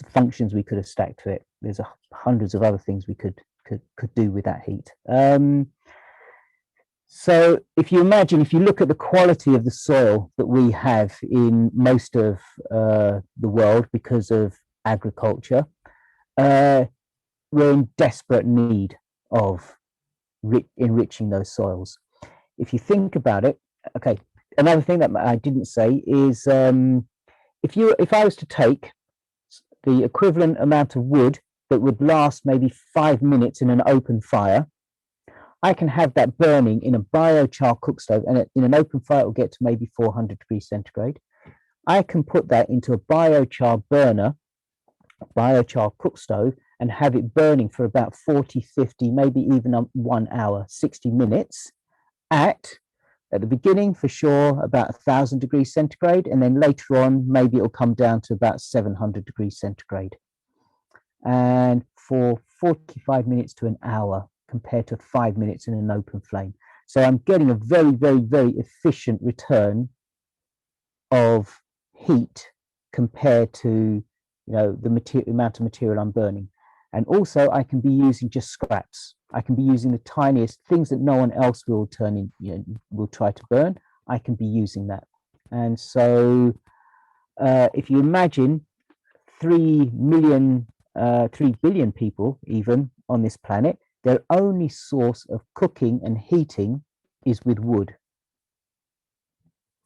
functions we could have stacked to it. There's hundreds of other things we could do with that heat. So if you imagine, if you look at the quality of the soil that we have in most of the world because of agriculture, we're in desperate need of enriching those soils. If you think about it, okay, another thing that I didn't say is if I was to take the equivalent amount of wood that would last maybe 5 minutes in an open fire, I can have that burning in a biochar cook stove, and in an open fire it will get to maybe 400 degrees centigrade. I can put that into a biochar burner, biochar cook stove, and have it burning for about 40, 50, maybe even 1 hour, 60 minutes at the beginning for sure about 1,000 degrees centigrade, and then later on maybe it'll come down to about 700 degrees centigrade. And for 45 minutes to an hour compared to 5 minutes in an open flame. So I'm getting a very, very, very efficient return of heat compared to the amount of material I'm burning. And also I can be using just scraps. I can be using the tiniest things that no one else will will try to burn. I can be using that. And so if you imagine 3 billion people even on this planet, their only source of cooking and heating is with wood.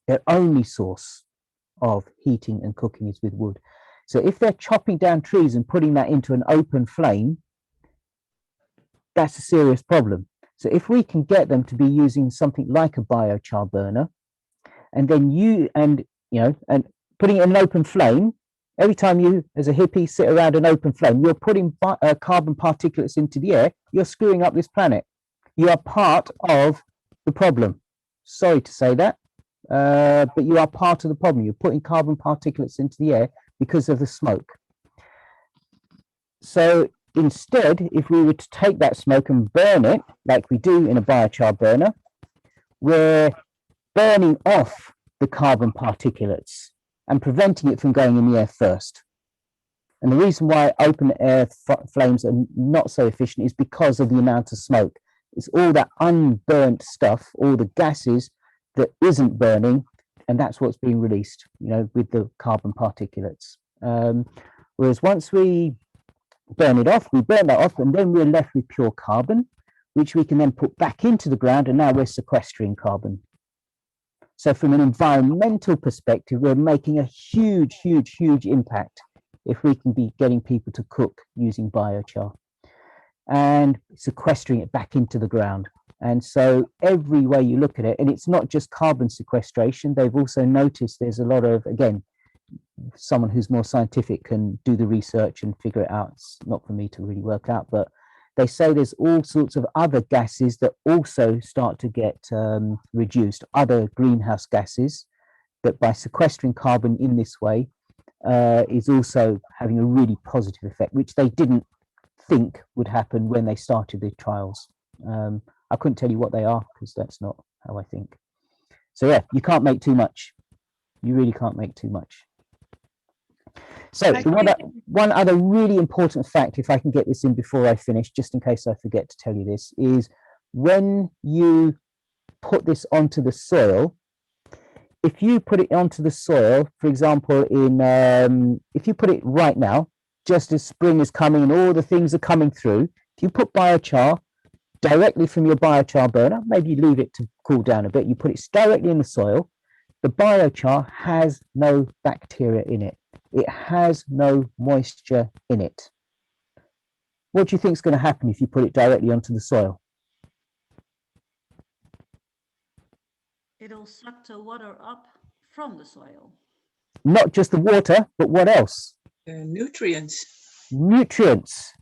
Their only source of heating and cooking is with wood. So if they're chopping down trees and putting that into an open flame, that's a serious problem. So if we can get them to be using something like a biochar burner, and then and putting it in an open flame, every time you, as a hippie, sit around an open flame, you're putting carbon particulates into the air, you're screwing up this planet. You are part of the problem. Sorry to say that, but you are part of the problem. You're putting carbon particulates into the air because of the smoke. So instead, if we were to take that smoke and burn it, like we do in a biochar burner, we're burning off the carbon particulates and preventing it from going in the air first. And the reason why open air flames are not so efficient is because of the amount of smoke. It's all that unburnt stuff, all the gases that isn't burning, and that's what's being released, with the carbon particulates. Whereas once we burn it off, we burn that off, and then we're left with pure carbon, which we can then put back into the ground, and now we're sequestering carbon. So from an environmental perspective, we're making a huge, huge, huge impact if we can be getting people to cook using biochar and sequestering it back into the ground. And so every way you look at it, and it's not just carbon sequestration, they've also noticed there's a lot of, again, someone who's more scientific can do the research and figure it out. It's not for me to really work out, but they say there's all sorts of other gases that also start to get reduced, other greenhouse gases, that by sequestering carbon in this way is also having a really positive effect, which they didn't think would happen when they started the trials. I couldn't tell you what they are because that's not how I think. So yeah, you can't make too much. You really can't make too much. So one other really important fact, if I can get this in before I finish, just in case I forget to tell you this, is when you put this onto the soil, if you put it onto the soil, for example, if you put it right now, just as spring is coming and all the things are coming through, if you put biochar directly from your biochar burner, maybe you leave it to cool down a bit, you put it directly in the soil, the biochar has no bacteria in it. It has no moisture in it. What do you think is going to happen if you put it directly onto the soil? It'll suck the water up from the soil. Not just the water, but what else? Nutrients. Nutrients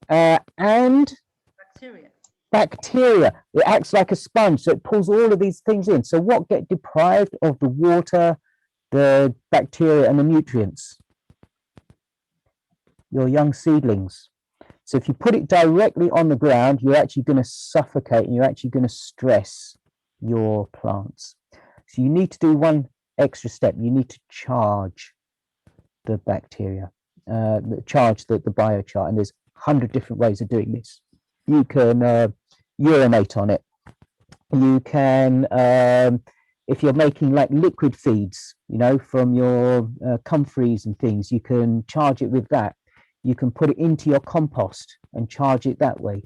and Bacteria. Bacteria. It acts like a sponge, so it pulls all of these things in. So what get deprived of the water, the bacteria and the nutrients? Your young seedlings. So if you put it directly on the ground, you're actually going to suffocate and you're actually going to stress your plants. So you need to do one extra step. You need to charge the bacteria, charge the biochar, and there's 100 different ways of doing this. You can urinate on it. You can, if you're making like liquid feeds, you know, from your comfreys and things, you can charge it with that. You can put it into your compost and charge it that way.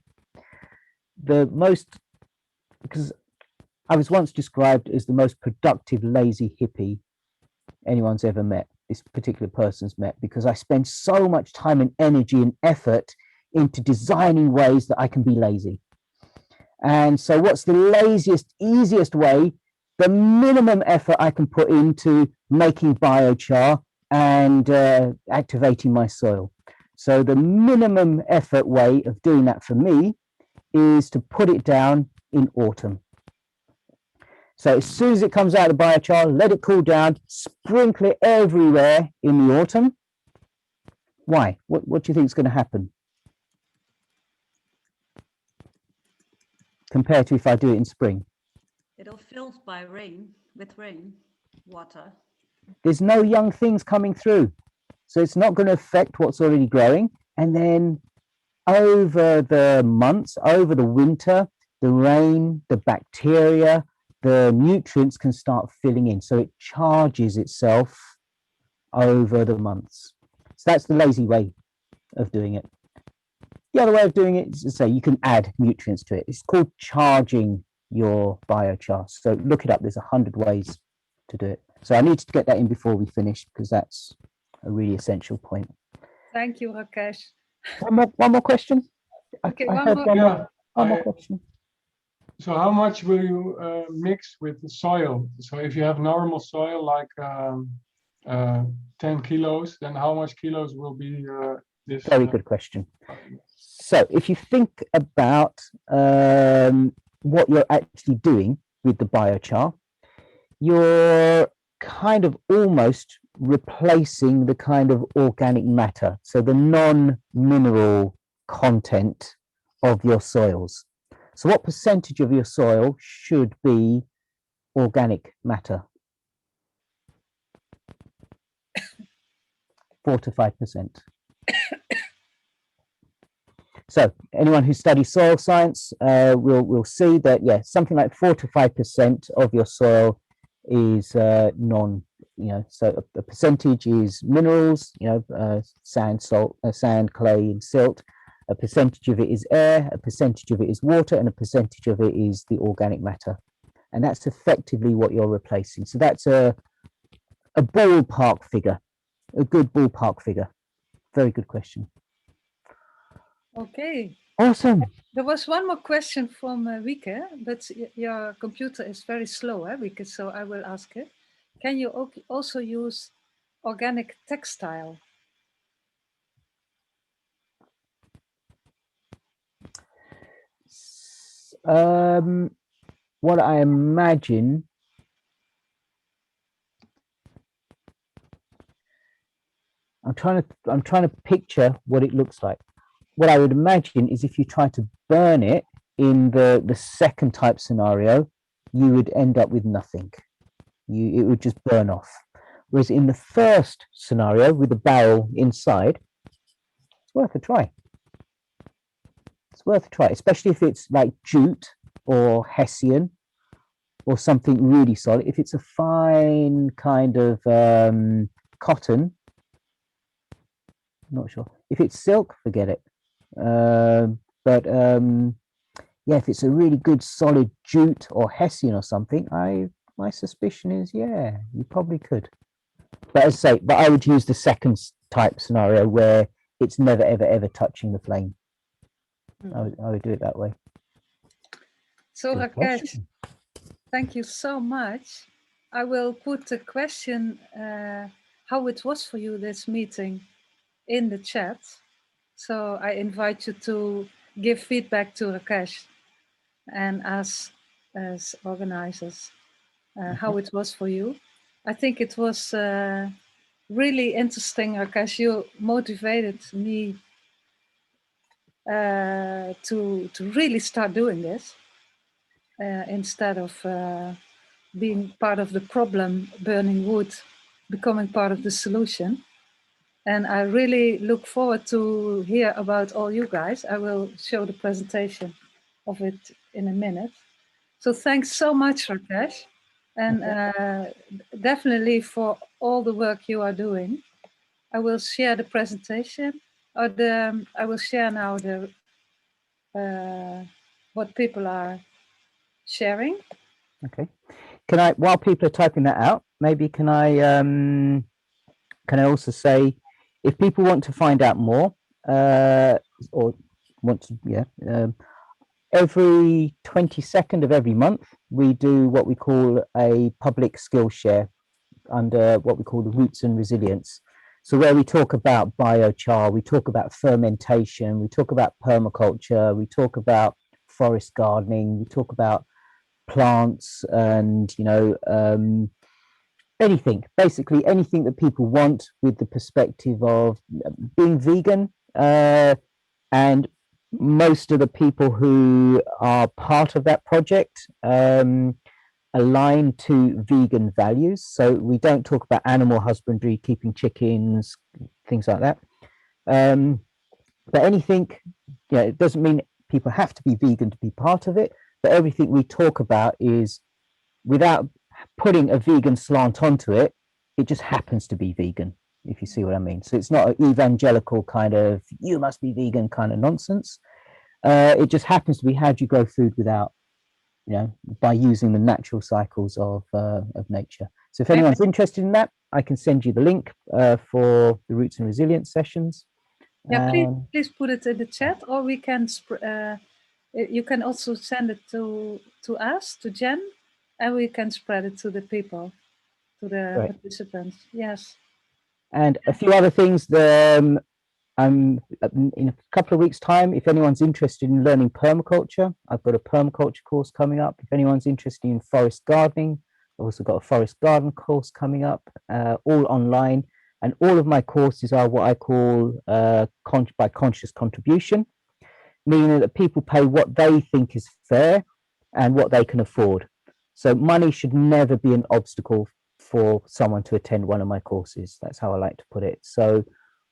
Because I was once described as the most productive lazy hippie anyone's ever met, this particular person's met, because I spend so much time and energy and effort into designing ways that I can be lazy. And so what's the laziest, easiest way? The minimum effort I can put into making biochar and activating my soil. So the minimum effort way of doing that for me is to put it down in autumn. So as soon as it comes out of the biochar, let it cool down, sprinkle it everywhere in the autumn. Why? What do you think is going to happen? Compared to if I do it in spring. It'll fill by rain, with rain, water. There's no young things coming through. So it's not going to affect what's already growing. And then over the months, over the winter, the rain, the bacteria, the nutrients can start filling in. So it charges itself over the months. So that's the lazy way of doing it. The other way of doing it is to say you can add nutrients to it. It's called charging your biochar. So look it up. There's 100 ways to do it. So I need to get that in before we finish because that's a really essential point. Thank you, Rakesh. One more question. Okay, I one heard more. one more question. So how much will you mix with the soil? So if you have normal soil like 10 kilos, then how much kilos will be this? Very good question. So if you think about what you're actually doing with the biochar, you're kind of almost replacing the kind of organic matter, so the non-mineral content of your soils. So what percentage of your soil should be organic matter? 4 to 5%. So anyone who studies soil science will see that, yeah, something like 4 to 5% of your soil is so a percentage is minerals, sand, salt, sand, clay, and silt. A percentage of it is air, a percentage of it is water, and a percentage of it is the organic matter. And that's effectively what you're replacing. So that's a ballpark figure, a good ballpark figure. Very good question. Okay, Awesome. There was one more question from Wieke, but your computer is very slow, Wieke, so I will ask it. Can you also use organic textile? What I imagine, I'm trying to picture what it looks like. What I would imagine is if you try to burn it in the second type scenario, you would end up with nothing. It would just burn off. Whereas in the first scenario with the barrel inside, it's worth a try. It's worth a try, especially if it's like jute or hessian or something really solid. If it's a fine kind of cotton, I'm not sure. If it's silk, forget it. Yeah, if it's a really good solid jute or hessian or something, my suspicion is, yeah, you probably could. But as I say, I would use the second type scenario where it's never, ever, ever touching the flame. I would do it that way. So Rakesh, thank you so much. I will put the question, how it was for you, this meeting, in the chat. So I invite you to give feedback to Rakesh and us as organizers, how it was for you. I think it was really interesting, Rakesh. You motivated me to really start doing this instead of being part of the problem, burning wood, becoming part of the solution. And I really look forward to hear about all you guys. I will show the presentation of it in a minute. So thanks so much, Rakesh. And definitely for all the work you are doing. I will share the presentation, or I will share now the what people are sharing. Okay. Can I, while people are typing that out, maybe can I also say, if people want to find out more, or want to, every 22nd of every month, we do what we call a public skill share under what we call the Roots and Resilience. So where we talk about biochar, we talk about fermentation, we talk about permaculture, we talk about forest gardening, we talk about plants and, anything, basically anything that people want with the perspective of being vegan. And most of the people who are part of that project align to vegan values. So we don't talk about animal husbandry, keeping chickens, things like that. But anything, it doesn't mean people have to be vegan to be part of it, but everything we talk about is, without putting a vegan slant onto it, it just happens to be vegan, if you see what I mean. So it's not an evangelical kind of, you must be vegan kind of nonsense. It just happens to be, how do you grow food without, by using the natural cycles of nature. So if anyone's interested in that, I can send you the link for the Roots and Resilience sessions. Yeah, please put it in the chat, or we can, you can also send it to us, to Jen, and we can spread it to the people, to the participants. Yes. And a few other things. In a couple of weeks' time, if anyone's interested in learning permaculture, I've got a permaculture course coming up. If anyone's interested in forest gardening, I've also got a forest garden course coming up, all online. And all of my courses are what I call by conscious contribution, meaning that people pay what they think is fair and what they can afford. So money should never be an obstacle for someone to attend one of my courses. That's how I like to put it. So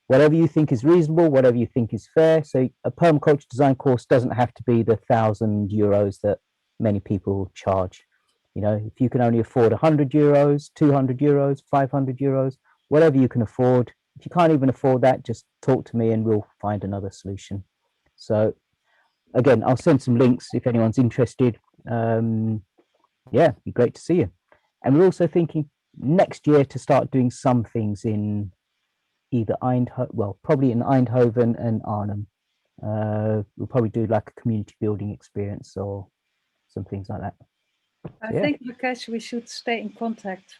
whatever you think is reasonable, whatever you think is fair. So a permaculture design course doesn't have to be the €1,000 that many people charge. If you can only afford €100, €200, €500, whatever you can afford. If you can't even afford that, just talk to me and we'll find another solution. So again, I'll send some links if anyone's interested. Yeah, it'd be great to see you. And we're also thinking next year to start doing some things in either probably in Eindhoven and Arnhem. We'll probably do like a community building experience or some things like that. I Yeah. think, Rakesh, we should stay in contact.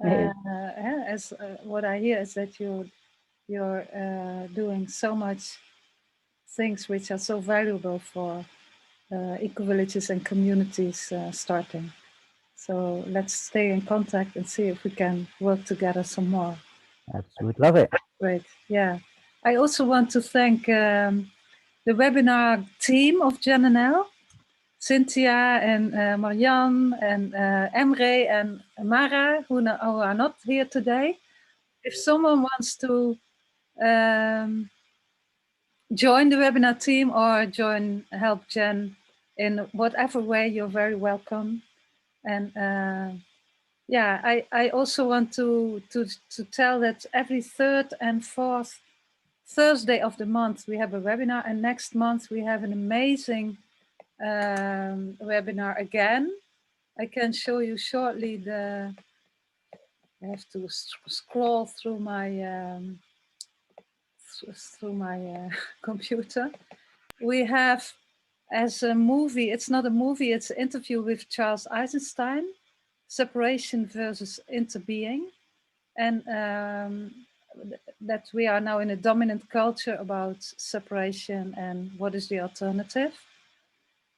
Yeah. As what I hear is that you're doing so much things which are so valuable for eco-villages and communities starting. So let's stay in contact and see if we can work together some more. Absolutely, love it. Great, yeah. I also want to thank the webinar team of JNNL, Cynthia and Marianne and Emre and Mara, who are not here today. If someone wants to join the webinar team or help Jen in whatever way, you're very welcome. And yeah, I also want to tell that every 3rd and 4th Thursday of the month we have a webinar, and next month we have an amazing webinar again. I can show you shortly I have to scroll through my computer. We have as a movie, it's not a movie, it's an interview with Charles Eisenstein, Separation versus Interbeing. And that we are now in a dominant culture about separation and what is the alternative.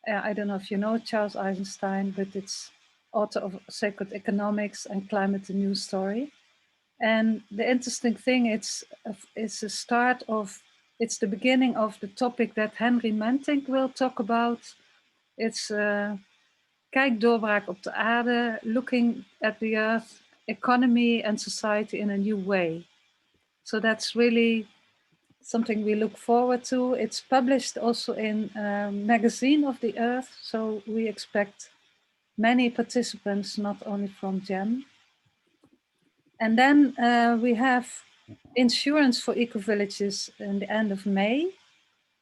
I don't know if you know Charles Eisenstein, but it's author of Sacred Economics and Climate: A New Story. And the interesting thing, it's the start of, it's the beginning of the topic that Henry Mentink will talk about. It's kijkdoorbraak op de aarde, looking at the earth, economy and society in a new way. So that's really something we look forward to. It's published also in Magazine of the Earth. So we expect many participants, not only from GEM. And then we have insurance for eco-villages in the end of May.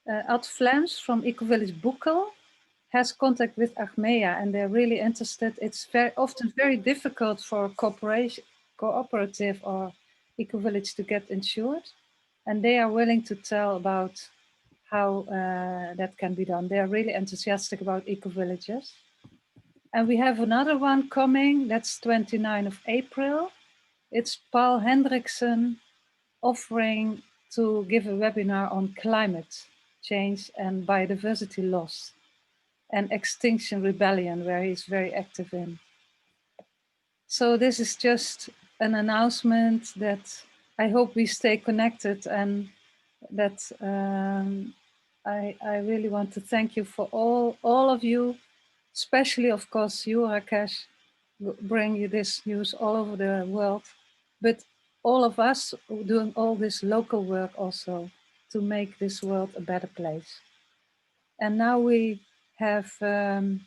Ad Flams from Eco-Village Boekel has contact with Achmea, and they're really interested. It's often very difficult for cooperative or eco-village to get insured, and they are willing to tell about how that can be done. They are really enthusiastic about eco-villages. And we have another one coming, that's 29th of April. It's Paul Hendrickson offering to give a webinar on climate change and biodiversity loss and Extinction Rebellion, where he's very active in. So this is just an announcement that I hope we stay connected, and that I really want to thank you for all of you, especially of course you, Rakesh, bring you this news all over the world, but all of us doing all this local work also to make this world a better place. And now we have, I'm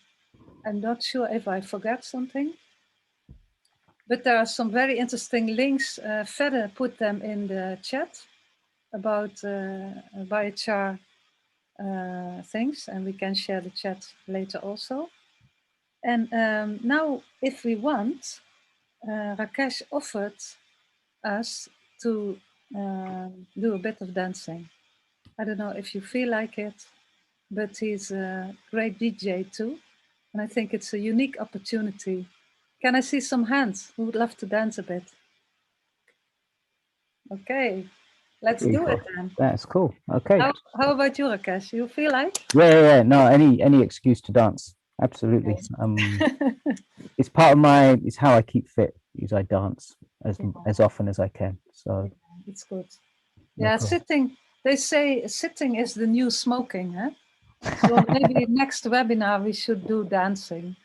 not sure if I forgot something, but there are some very interesting links. Fede put them in the chat about biochar things, and we can share the chat later also. And now, if we want, Rakesh offered us to do a bit of dancing. I don't know if you feel like it, but he's a great DJ too. And I think it's a unique opportunity. Can I see some hands who would love to dance a bit? Okay, let's do it then. That's cool. Okay. How about you, Rakesh? You feel like? Yeah. No, any excuse to dance. Absolutely. It's part of it's how I keep fit, is I dance as often as I can. So it's good. No Yeah, problem. sitting, they say sitting is the new smoking, huh? So maybe next webinar we should do dancing.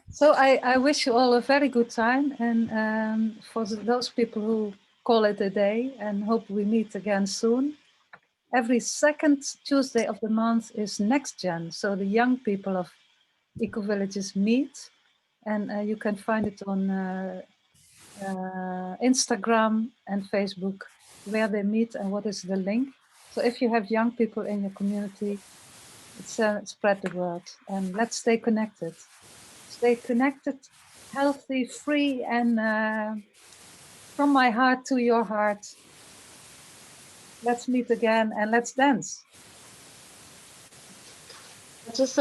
So I wish you all a very good time, and for those people who call it a day, and hope we meet again soon. Every second Tuesday of the month is Next Gen, so the young people of eco-villages meet, and you can find it on Instagram and Facebook, where they meet and what is the link. So if you have young people in your community, spread the word, and let's stay connected. Stay connected, healthy, free, and from my heart to your heart. let's meet again and let's dance. That's just so